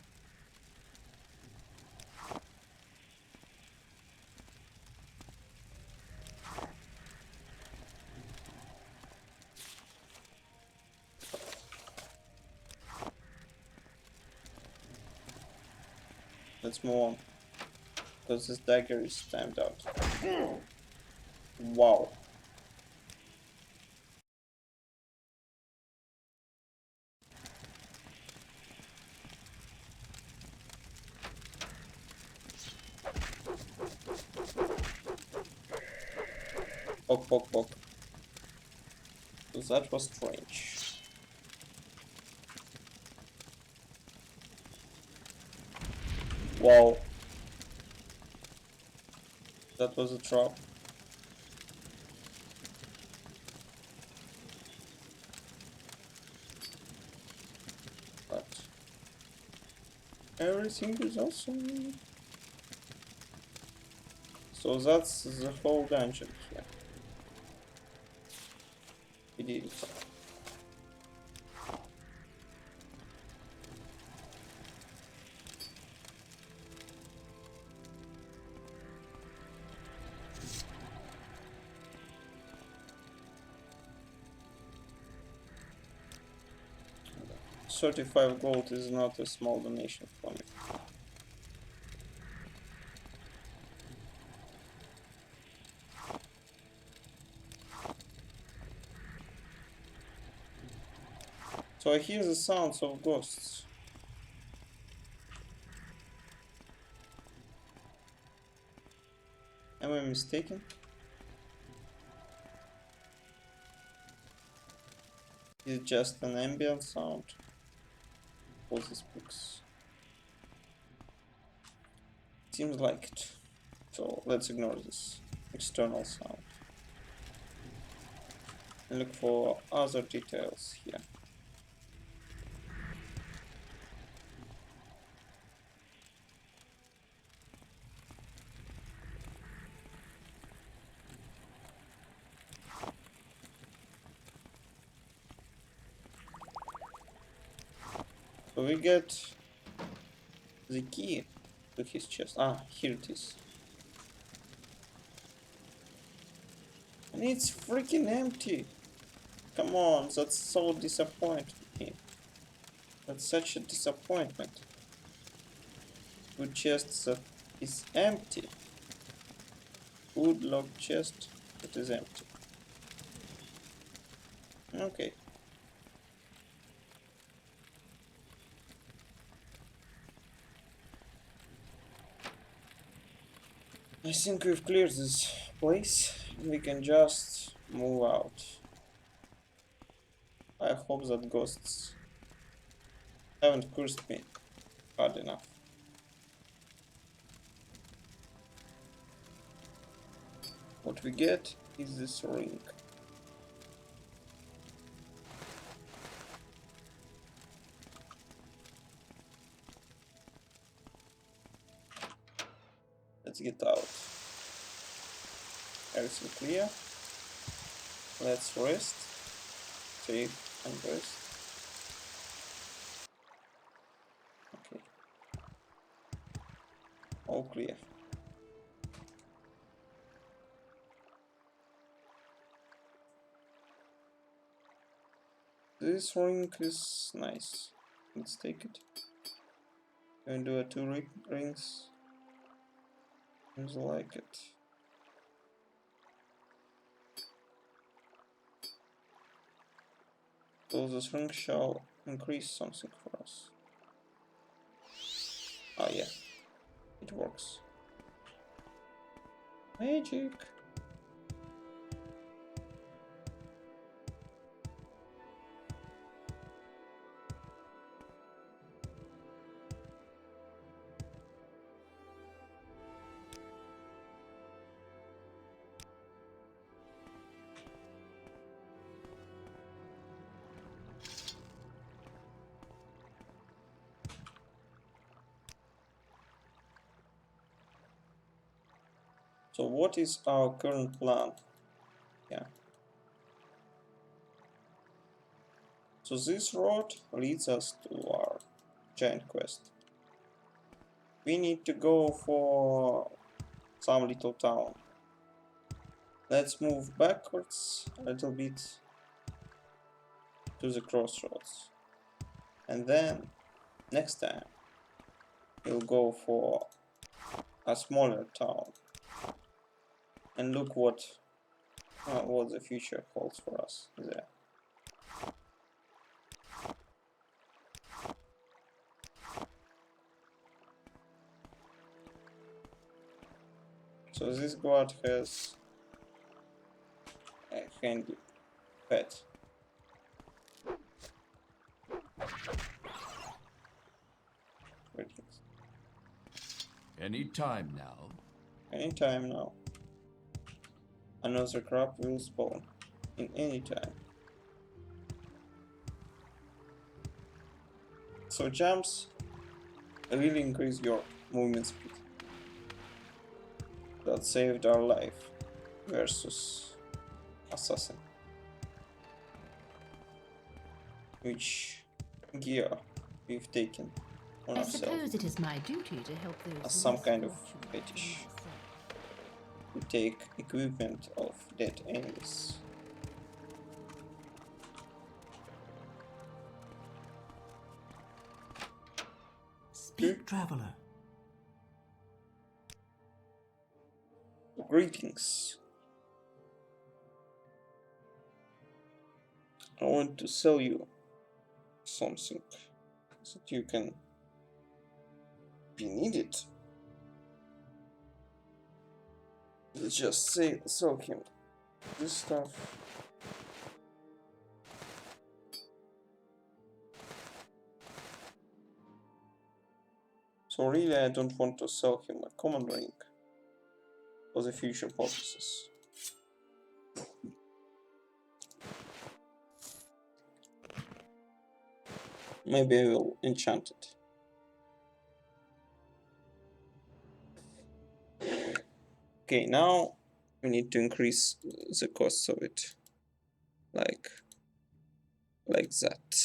Let's move on. Because this dagger is timed out. Wow. Poke. So that was strange. Wow. That was a trap. But everything is awesome. So that's the whole dungeon here. We did it. $35 gold is not a small donation for me. So I hear the sounds of ghosts. Am I mistaken? Is it just an ambient sound? All these books. Seems like it. So let's ignore this external sound and look for other details here. So we get the key to his chest. Ah, here it is. And it's freaking empty. Come on, that's so disappointing me. That's such a disappointment. Good chest that is empty. Good locked chest that is empty. Okay. I think we've cleared this place. We can just move out. I hope that ghosts haven't cursed me hard enough. What we get is this ring. Let's get out. Everything clear. Let's rest. Save and rest. Okay. All clear. This ring is nice. Let's take it. Can do a two rings. I like it. So this ring shall increase something for us. Ah yeah, it works. Magic. So what is our current plan? Yeah. So this road leads us to our giant quest. We need to go for some little town. Let's move backwards a little bit to the crossroads. And then next time we'll go for a smaller town and look what the future holds for us there. So this guard has a handy pet. Greetings.
Any time now.
Anytime now. Another crab will spawn in any time. So jumps really increase your movement speed. That saved our life versus assassin. Which gear we've taken on
I
ourselves
suppose it is my duty to help those
as some
less
kind of
fortunate
fetish.
than myself.
We take equipment of dead enemies.
Speak, traveler.
Greetings. I want to sell you something that you can be needed. Let's just sell him this stuff. So really I don't want to sell him a common ring for the future purposes. Maybe I will enchant it. Okay, now we need to increase the cost of it. Like that,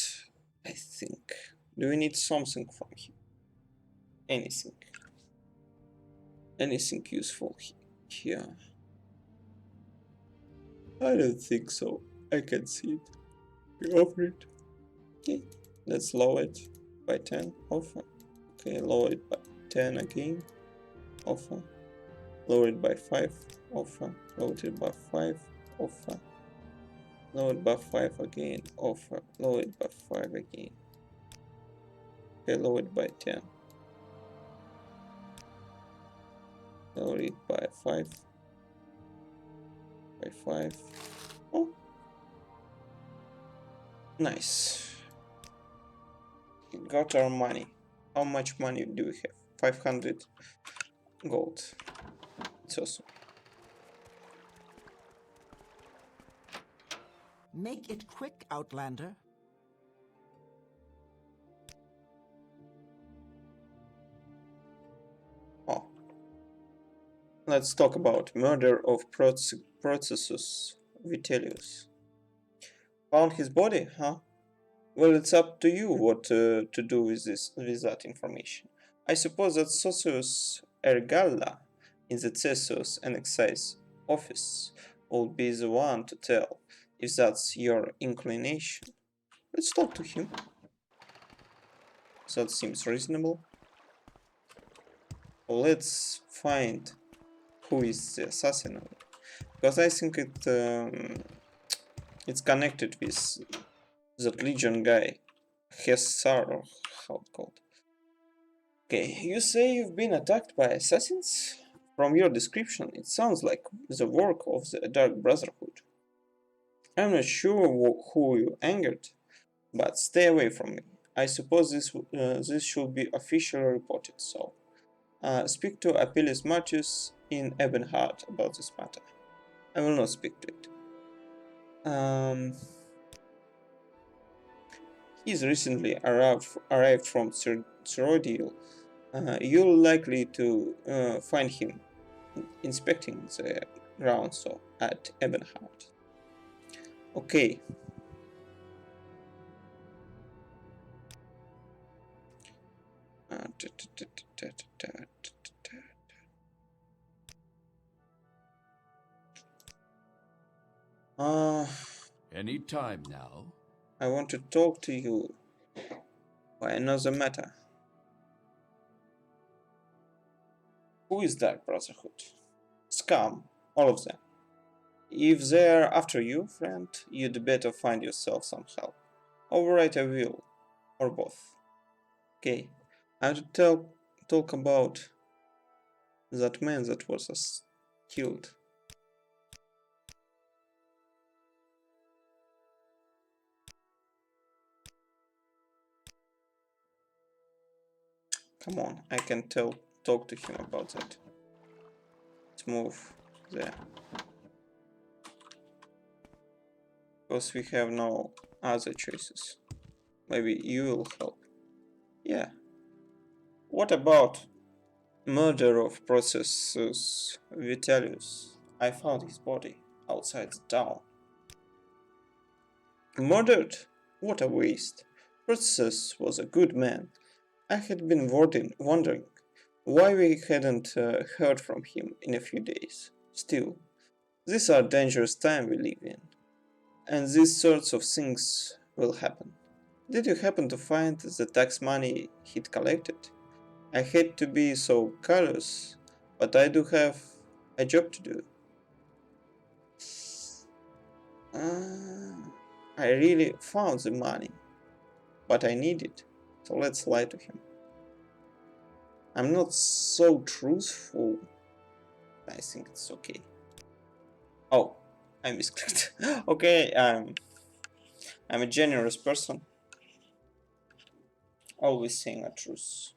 I think. Do we need something from him? Anything. Anything useful here. I don't think so. I can see it. We offer it. Okay, let's lower it by 10. Offer. Okay, lower it by 10 again. Offer. Lower it by 5. Offer. Lower it by 5. Offer. Lower it by 5 again. Offer. Lower it by 5 again. Okay, lower it by 10. Lower it by 5. By 5. Oh. Nice. We got our money. How much money do we have? 500 gold. It's awesome.
Make it quick, Outlander.
Oh. Let's talk about murder of Processus Vitellius. Found his body, huh? Well, it's up to you what to do with that information. I suppose that Socius Ergalla in the Thesos and Excise office will be the one to tell if that's your inclination. Let's talk to him. That seems reasonable. Let's find who is the assassin, because I think it's connected with that Legion guy, Hessar, or how it's called. Okay, you say you've been attacked by assassins? From your description, it sounds like the work of the Dark Brotherhood. I'm not sure who you angered, but stay away from me. I suppose this should be officially reported, so speak to Apelles Martius in Ebenhard about this matter. I will not speak to it. He's recently arrived from Cyrodiil. You're likely to find him inspecting the grounds so at Ebenhard. Okay.
Any time now.
I want to talk to you by another matter. Who is Dark Brotherhood? Scum, all of them. If they're after you, friend, you'd better find yourself some help. Overwrite a will, or both. Okay, I have to talk about that man that was killed. Come on, I can talk to him about that. Let's move there. Because we have no other choices. Maybe you will help. Yeah. What about murder of Processus Vitellius? I found his body outside the town. Murdered? What a waste. Processus was a good man. I had been wondering why we hadn't heard from him in a few days. Still, these are dangerous times we live in, and these sorts of things will happen. Did you happen to find the tax money he'd collected? I hate to be so callous, but I do have a job to do. I really found the money, but I need it, so let's lie to him. I'm not so truthful. I think it's okay. Oh, I misclicked. Okay, I'm a generous person. Always saying a truth.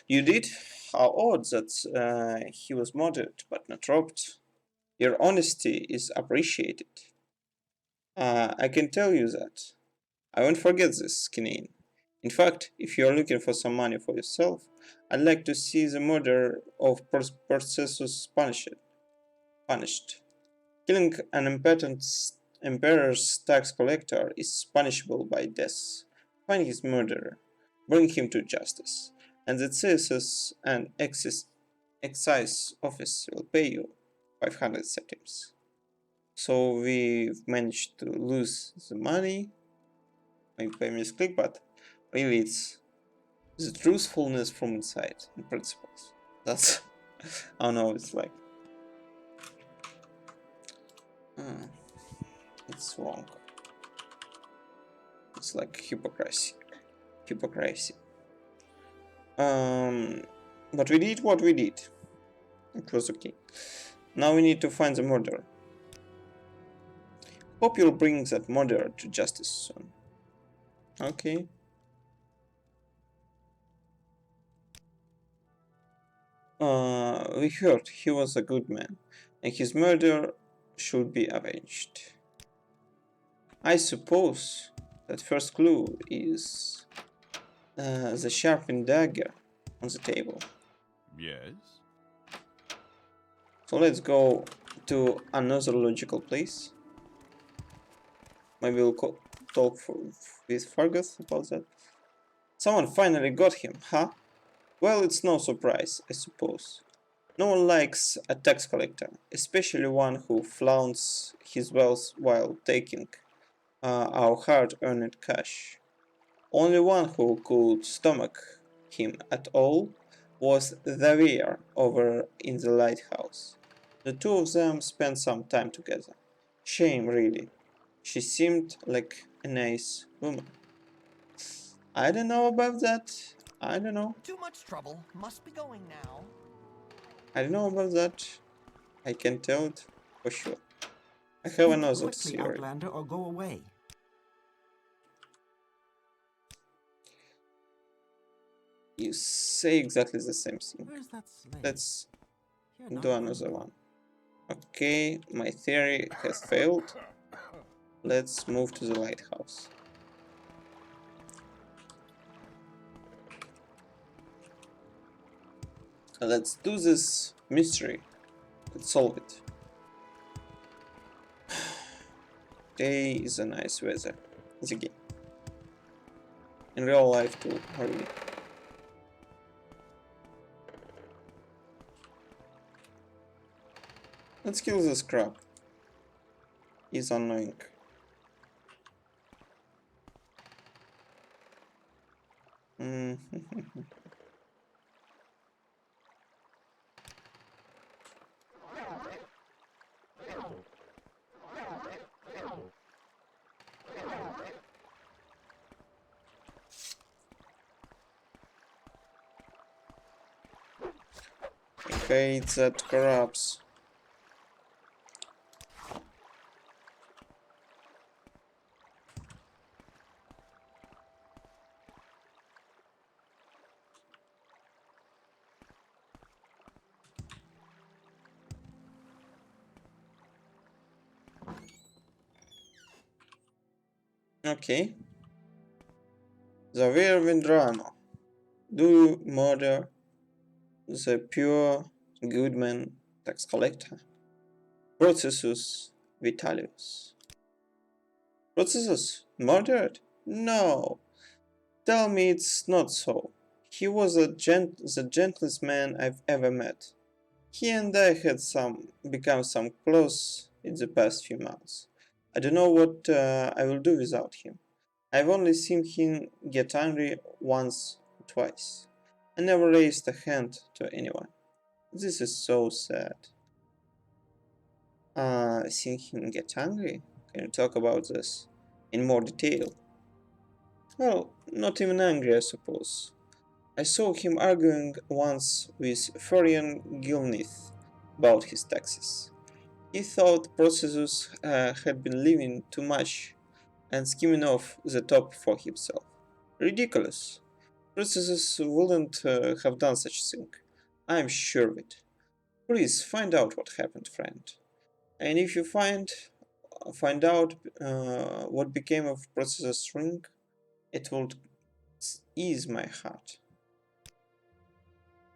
You did? How odd that he was murdered but not robbed. Your honesty is appreciated. I can tell you that. I won't forget this, Kinane. In fact, if you are looking for some money for yourself, I'd like to see the murder of Perseus punished. Killing an emperor's tax collector is punishable by death. Find his murderer, bring him to justice, and the Census and Excise office will pay you 500 septims. So we've managed to lose the money, maybe by misclick, but really it's the truthfulness from inside and principles. That's I don't know, it's like it's wrong. It's like hypocrisy. Hypocrisy. But we did what we did. It was okay. Now we need to find the murderer. Hope you'll bring that murderer to justice soon. Okay. We heard he was a good man, and his murder should be avenged. I suppose that first clue is the sharpened dagger on the table.
Yes?
So let's go to another logical place. Maybe we'll talk with Fergus about that. Someone finally got him, huh? Well, it's no surprise, I suppose. No one likes a tax collector, especially one who flaunts his wealth while taking our hard-earned cash. Only one who could stomach him at all was the weir over in the lighthouse. The two of them spent some time together. Shame, really. She seemed like a nice woman. I don't know about that. I don't know.
Too much trouble. Must be going now.
I don't know about that. I can tell it for sure. I have
Speak
another
quickly,
theory.
Outlander, or go away.
You say exactly the same thing.
Where's that slave?
Let's
You're
do
not
another
rude.
one. Okay, my theory has failed. Let's move to the lighthouse. Let's do this mystery. Let's solve it. Today is a nice weather. It's a game. In real life too, really. Let's kill this crab. He's annoying. Okay, it's that corrupts. Okay. Xavier Vendrano. Do murder the pure good man tax collector. Processus Vitalius. Processus murdered? No. Tell me it's not so. He was the gentlest man I've ever met. He and I had become some close in the past few months. I don't know what I will do without him. I've only seen him get angry once or twice. I never raised a hand to anyone. This is so sad. Seeing him get angry? Can you talk about this in more detail? Well, not even angry, I suppose. I saw him arguing once with Florian Gilnith about his taxes. He thought Processus had been living too much and skimming off the top for himself. Ridiculous. Processus wouldn't have done such a thing. I'm sure of it. Please find out what happened, friend. And if you find out what became of Processus' ring, it will ease my heart.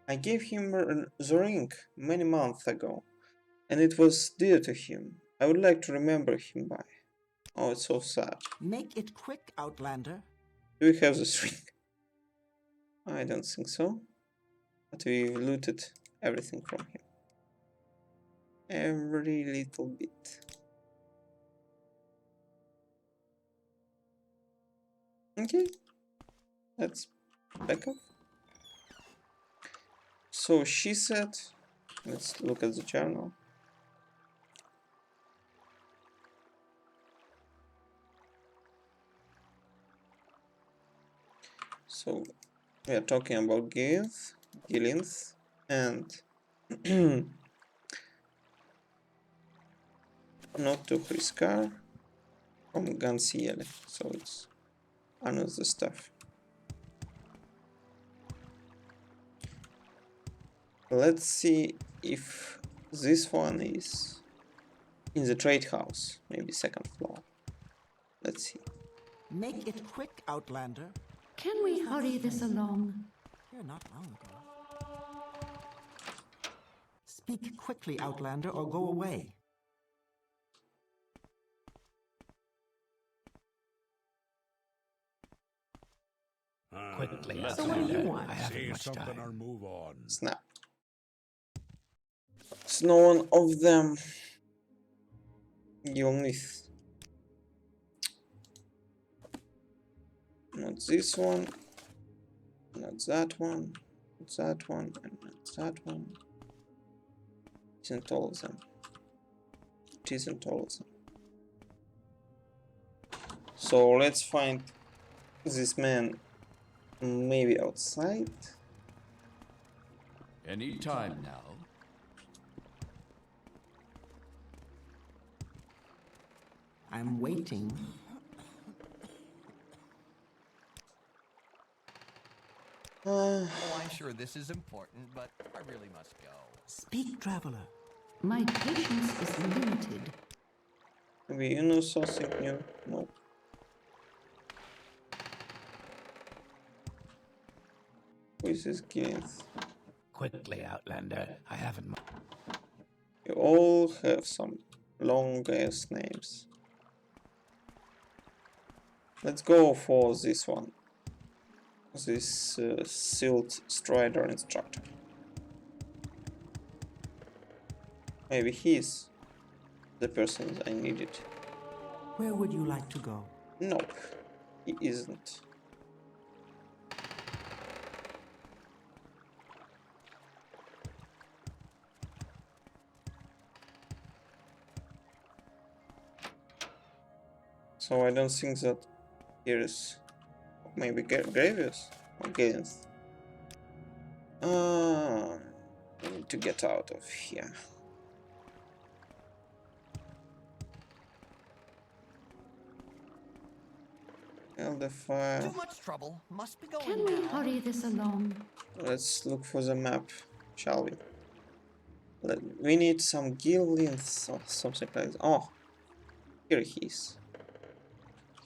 I gave him the ring many months ago, and it was dear to him. I would like to remember him by. Oh, it's so sad.
Make it quick, Outlander.
Do we have this ring? I don't think so. But we looted everything from him. Every little bit. Okay, let's back up. So she said, let's look at the journal. So we are talking about Gillins, and not to Hriskar from Gansiele. So it's another stuff. Let's see if this one is in the trade house, maybe second floor. Let's see.
Make it quick, Outlander.
Can we hurry this along?
Here not long ago. Speak quickly, Outlander, or go away.
Quickly,
So what do you
Outlander.
want?
I haven't
Say
much
something
time.
or move on.
Snap. It's no one of them. Gilnith. Not this one. Not that one. Not that one. And not that one. Isn't all of them. It isn't all of them. So let's find this man maybe outside.
Any time now.
I'm waiting.
Oh, I'm sure this is important, but I really must go.
Speak, traveler.
My patience is limited.
Maybe you know something new? No. Who is this Gilnith?
Quickly, Outlander. I haven't much.
You all have some long ass names. Let's go for this one. This Silt Strider instructor. Maybe he's the person I needed.
Where would you like to go?
Nope, he isn't. So I don't think that here is maybe Gravius or Gaines. I need to get out of here. The fire.
Too much trouble. Must be going
Can we
now.
hurry this along?
Let's look for the map, shall we? We need some Gillinths or something like that. Oh, here he is.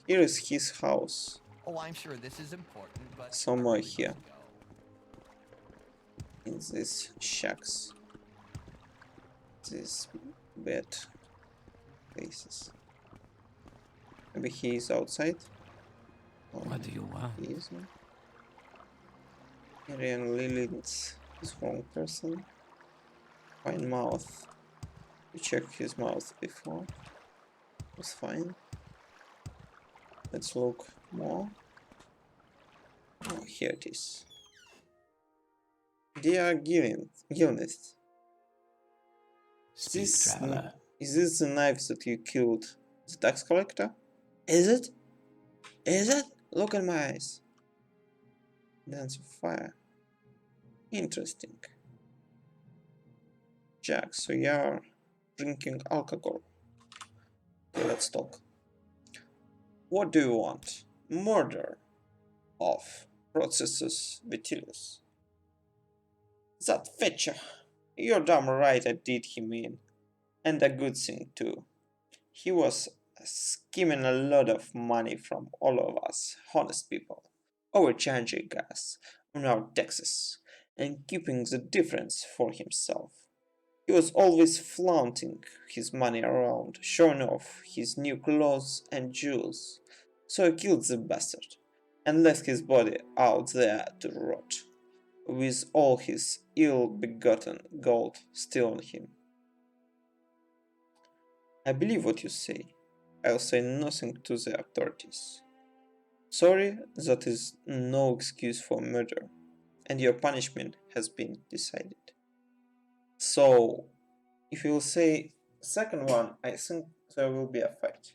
Here is his house.
Oh, I'm sure this is important, but
Somewhere
I really
here.
must go.
In these shacks. These bad places. Maybe he is outside? Oh,
What do you want?
he isn't. Arian Lilith is wrong person. Fine mouth. We checked his mouth before. It was fine. Let's look more. Oh, here it is. Dear Gilnith.
Speak, traveler.
Is this the knife that you killed the tax collector? Is it? Is it? Look at my eyes. Dance of fire. Interesting. Jack, so you're drinking alcohol. Okay, let's talk. What do you want? Murder of Processus Vitellius. That fetcher. You're damn right I did him in. And a good thing too. He was skimming a lot of money from all of us honest people, overcharging us on our taxes and keeping the difference for himself. He was always flaunting his money around, showing off his new clothes and jewels. So I killed the bastard and left his body out there to rot, with all his ill-begotten gold still on him. I believe what you say. I'll say nothing to the authorities. Sorry, that is no excuse for murder, and your punishment has been decided. So, if you will say second one, I think there will be a fight.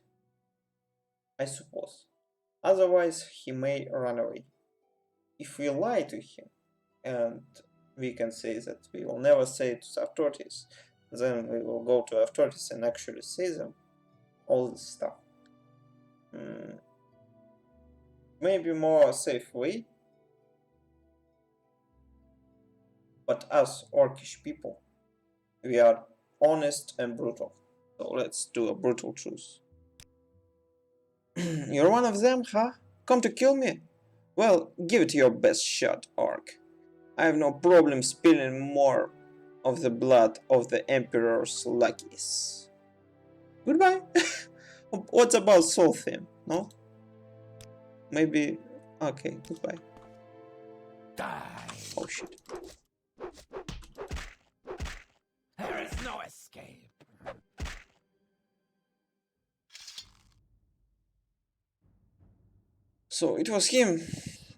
I suppose. Otherwise, he may run away. If we lie to him, and we can say that we will never say it to the authorities, then we will go to authorities and actually say them all this stuff. Maybe more safe way, but us orcish people, we are honest and brutal. So let's do a brutal truth. You're one of them, huh? Come to kill me? Well, give it your best shot, orc. I have no problem spilling more of the blood of the Emperor's lackeys. Goodbye. What about soul theme? No? Maybe. Okay, goodbye.
Die.
Oh shit.
There is no escape.
So it was him,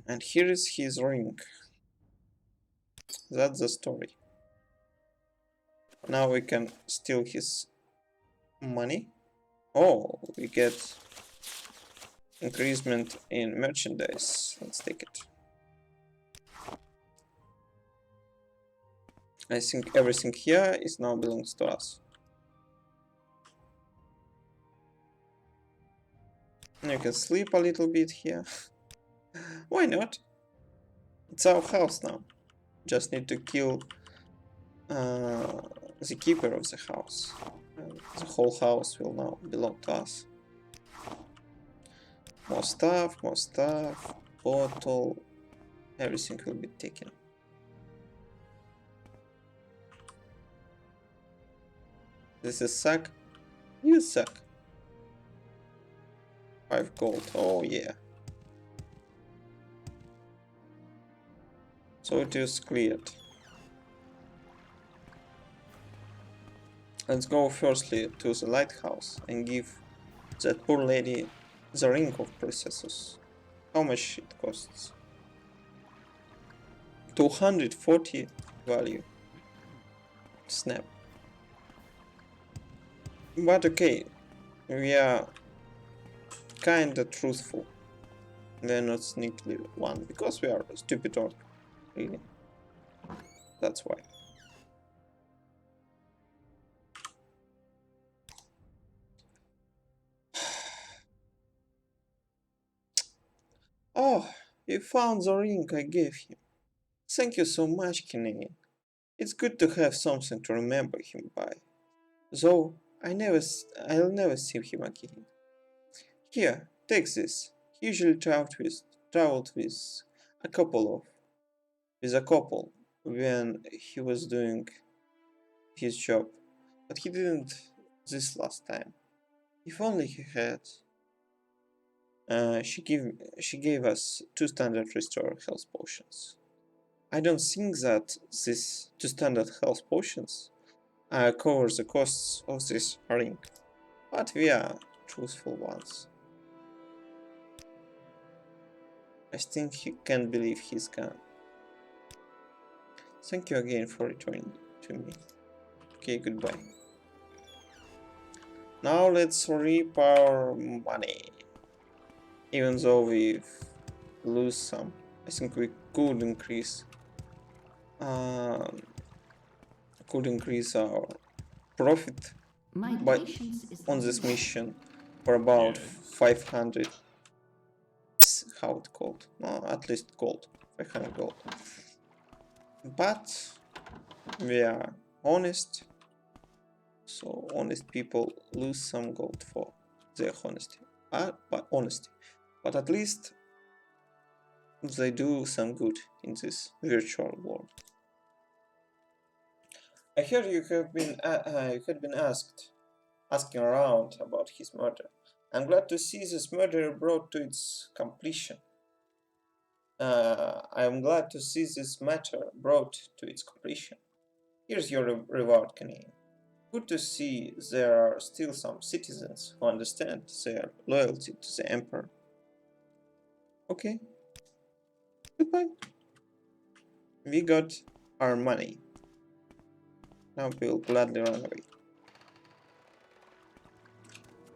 and here is his ring. That's the story. Now we can steal his money. Oh, we get increasement in merchandise. Let's take it. I think everything here is now belongs to us. You can sleep a little bit here. Why not? It's our house now. Just need to kill the keeper of the house. The whole house will now belong to us. More stuff, bottle, everything will be taken. This is suck. You suck. 5 gold. Oh yeah. So it is cleared. Let's go firstly to the lighthouse and give that poor lady the ring of princesses. How much it costs? 240 value. Snap. But okay, we are kinda truthful. We're not sneakily one, because we are a stupid orc, really. That's why. Oh, you found the ring I gave him. Thank you so much, Kinane. It's good to have something to remember him by. Though I'll never see him again. Here, take this. He usually traveled with a couple when he was doing his job, but he didn't this last time. If only he had. She gave us 2 standard restore health potions. I don't think that these 2 standard health potions cover the costs of this ring, but we are truthful ones. I think he can't believe he's gone. Thank you again for returning to me. Okay, goodbye. Now let's reap our money. Even though we lose some, I think we could increase our profit
My
by
patience is
on this mission for about 500. How it called? At least gold. 500 gold. But we are honest, so honest people lose some gold for their honesty. But honesty. But at least they do some good in this virtual world. I heard you had been asking around about his murder. I'm glad to see this murder brought to its completion. I am glad to see this matter brought to its completion. Here's your reward, Canadian. Good to see there are still some citizens who understand their loyalty to the Emperor. Okay. Goodbye. We got our money. Now we'll gladly run away.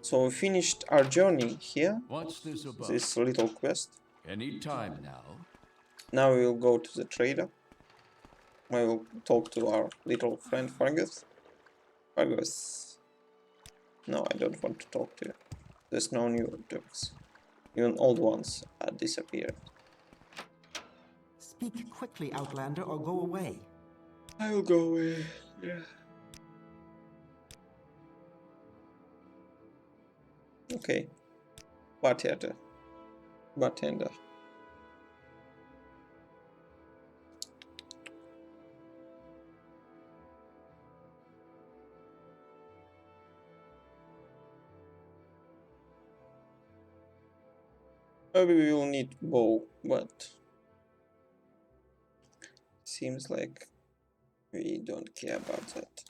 So we finished our journey here.
What's this about?
This little quest.
Any time now?
Now we will go to the trader. I will talk to our little friend Fergus. Fergus. No, I don't want to talk to you. There's no new dogs. Even old ones disappeared.
Speak quickly, Outlander, or go away.
I will go away. Yeah. Okay. Bartender. Bartender. Maybe we will need bow, but seems like we don't care about that.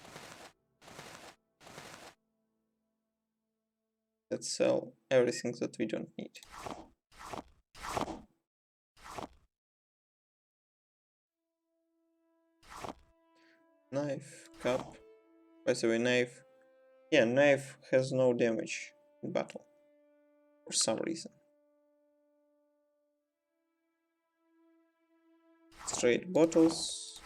Let's sell everything that we don't need. Knife, cup. By the way, knife. Yeah, knife has no damage in battle. For some reason. Straight bottles.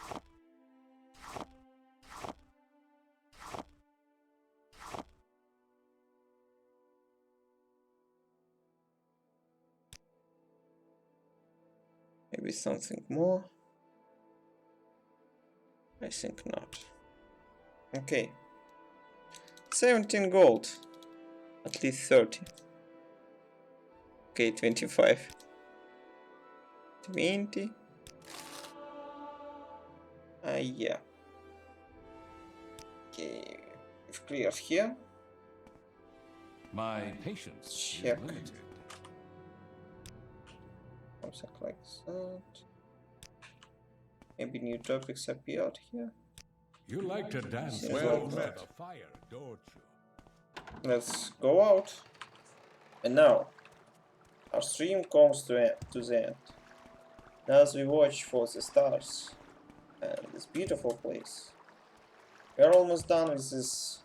Maybe something more. I think not. Okay. 17 gold. At least 30. Okay, 25. 20. Yeah. Okay. We've cleared here.
My patience
Check.
is limited.
Something like that. Maybe new topics appeared here.
You like to dance
Seems
well
like
by
that.
the fire, don't you?
Let's go out. And now, our stream comes to the end. As we watch for the stars and this beautiful place, we are almost done with this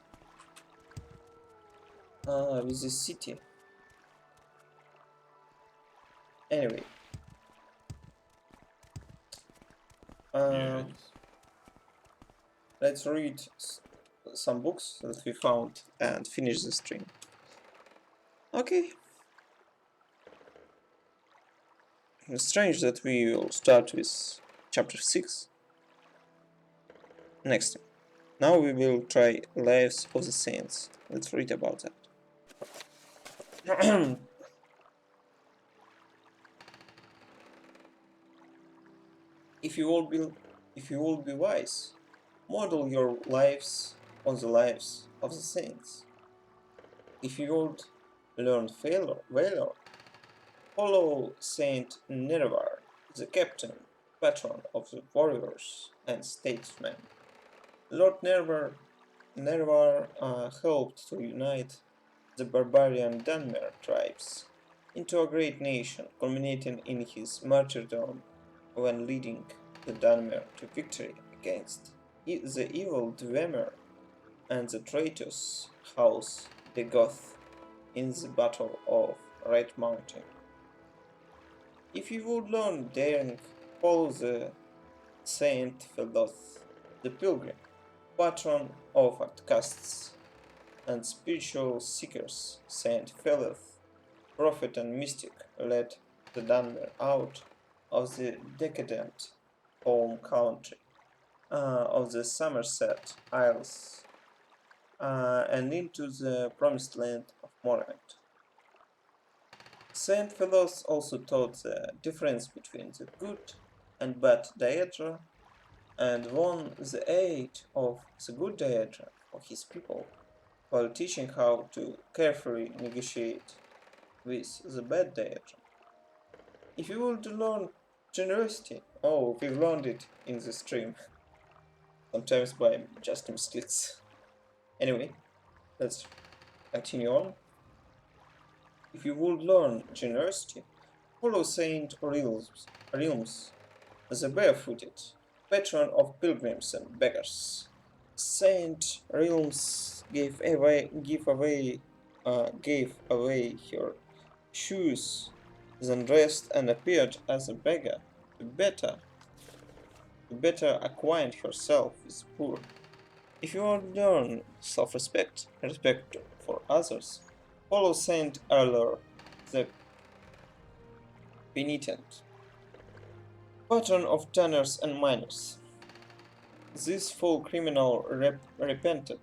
city. Anyway,
Yes.
let's read some books that we found and finish the stream. Okay. It's strange that we will start with chapter 6 next time. Now we will try Lives of the Saints. Let's read about that. If you will be wise, model your lives on the lives of the saints. If you would learn valor, follow Saint Nervar, the captain, patron of the warriors and statesmen. Lord Nervar helped to unite the barbarian Dunmer tribes into a great nation, culminating in his martyrdom when leading the Dunmer to victory against the evil Dwemer and the traitorous house the Goth in the Battle of Red Mountain. If you would learn daring, follow the Saint Feloth, the pilgrim, patron of outcasts and spiritual seekers. Saint Feloth, prophet and mystic, led the Dunmer out of the decadent home country of the Somerset Isles and into the promised land of Morrowind. Saint Philos also taught the difference between the good and bad Daedra and won the aid of the good Daedra for his people while teaching how to carefully negotiate with the bad Daedra. If you want to learn generosity, oh, we've learned it in the stream, sometimes by just mistakes. Anyway, let's continue on. If you would learn generosity, Follow Saint Realms, the barefooted, patron of pilgrims and beggars. Saint Realms gave away her shoes, then dressed and appeared as a beggar to better acquaint herself with the poor. If you want to learn self-respect and respect for others, follow Saint Erlor, the penitent, patron of tanners and miners. This foul criminal repented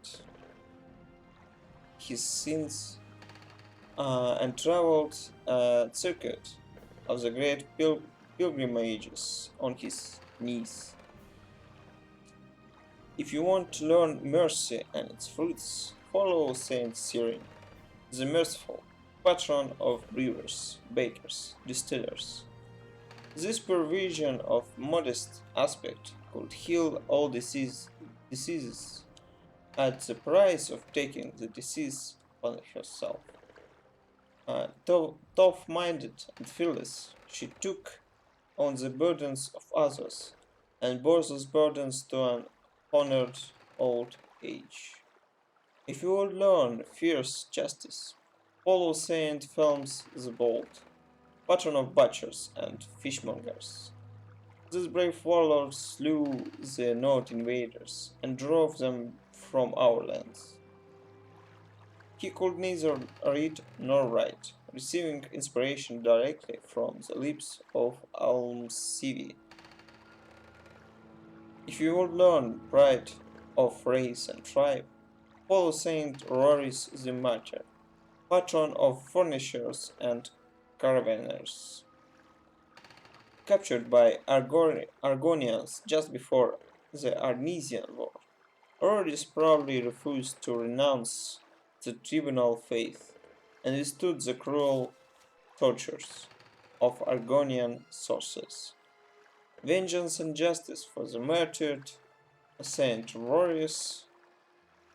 his sins and traveled a circuit of the great pilgrimages on his knees. If you want to learn mercy and its fruits, follow Saint Cyril, the merciful, patron of brewers, bakers, distillers. This provision of modest aspect could heal all diseases at the price of taking the disease upon herself. Tough-minded and fearless, she took on the burdens of others and bore those burdens to an honored old age. If you would learn fierce justice, follow Saint Felms the Bold, patron of butchers and fishmongers. This brave warlord slew the Nord invaders and drove them from our lands. He could neither read nor write, receiving inspiration directly from the lips of Almsivi. If you would learn pride of race and tribe, follow Saint Roris the Martyr, patron of furnishers and caravanners. Captured by Argonians just before the Arnesian War, Roris probably refused to renounce the tribunal faith and withstood the cruel tortures of Argonian sources. Vengeance and justice for the martyred Saint Roris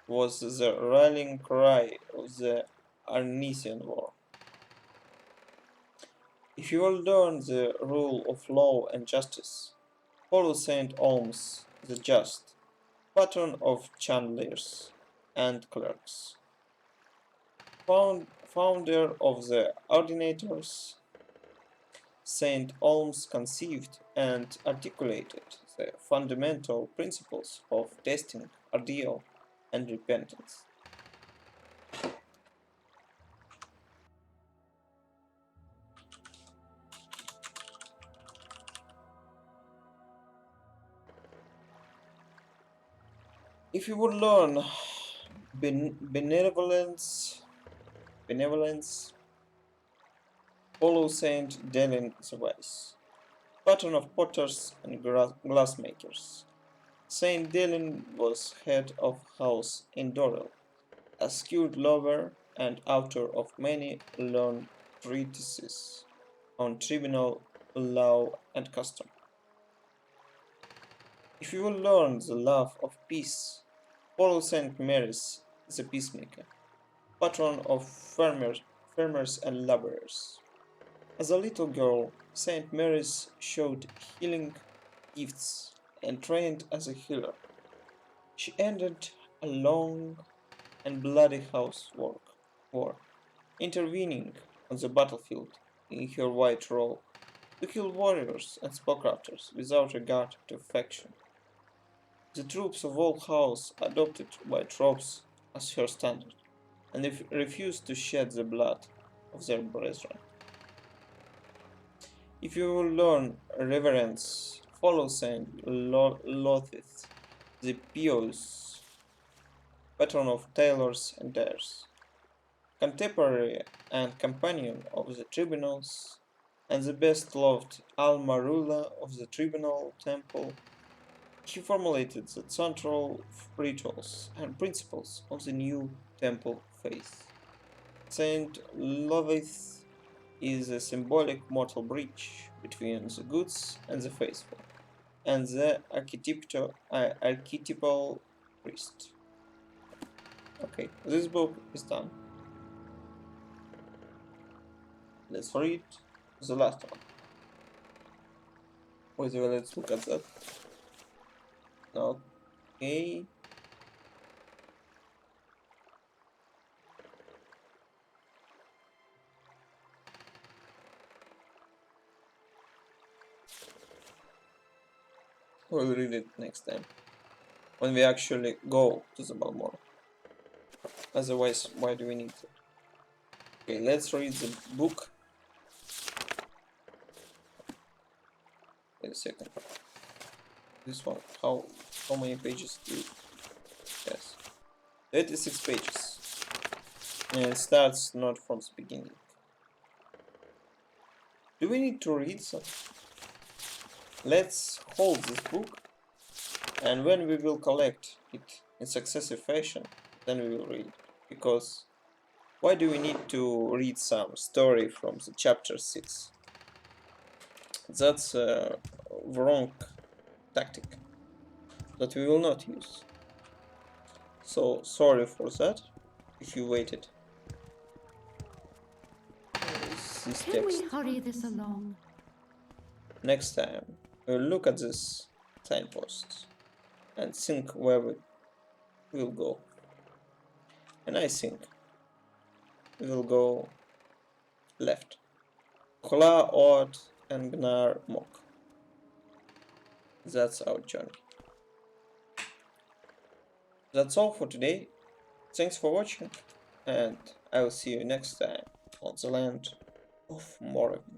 was the rallying cry of the Arnesian War. If you will learn the rule of law and justice, follow Saint Olms the Just, patron of chandlers and clerks. Founder of the ordinators, Saint Olms conceived and articulated the fundamental principles of testing, ordeal, and repentance. If you would learn benevolence, follow Saint Delin the Wise, patron of potters and glassmakers. Saint Delin was head of house in Dorel, a skilled lover and author of many learned treatises on tribunal law and custom. If you will learn the love of peace, follow Saint Mary's the Peacemaker, patron of farmers and laborers. As a little girl, Saint Mary's showed healing gifts and trained as a healer. She ended a long and bloody war, intervening on the battlefield in her white robe to kill warriors and spellcrafters without regard to faction. The troops of all house adopted white robes as her standard, and refused to shed the blood of their brethren. If you will learn reverence, follow Saint Lothith, the pious patron of tailors and dyers, contemporary and companion of the tribunals, and the best loved Almarula of the tribunal temple. He formulated the central rituals and principles of the new temple faith. Saint Loveth is a symbolic mortal bridge between the goods and the faithful, and the archetypal priest. Okay, this book is done. Let's read The last one. Wait, well, let's look at that. Okay. We'll read it next time. When we actually go to the Balmora. Otherwise, why do we need it? Okay, let's read the book. Wait a second. This one. How many pages do it? Yes. 36 pages. And it starts not from the beginning. Do we need to read some? Let's hold this book, and when we will collect it in successive fashion, then we will read. Because why do we need to read some story from the chapter 6? That's a wrong tactic that we will not use. So sorry for that if you waited. This
Can
text.
we hurry this along?
Next time we'll look at this signpost and think where we will go. And I think we will go left. Kla, Ord, and Gnar Mok. That's our journey. That's all for today. Thanks for watching, and I will see you next time on the land of Morrowind.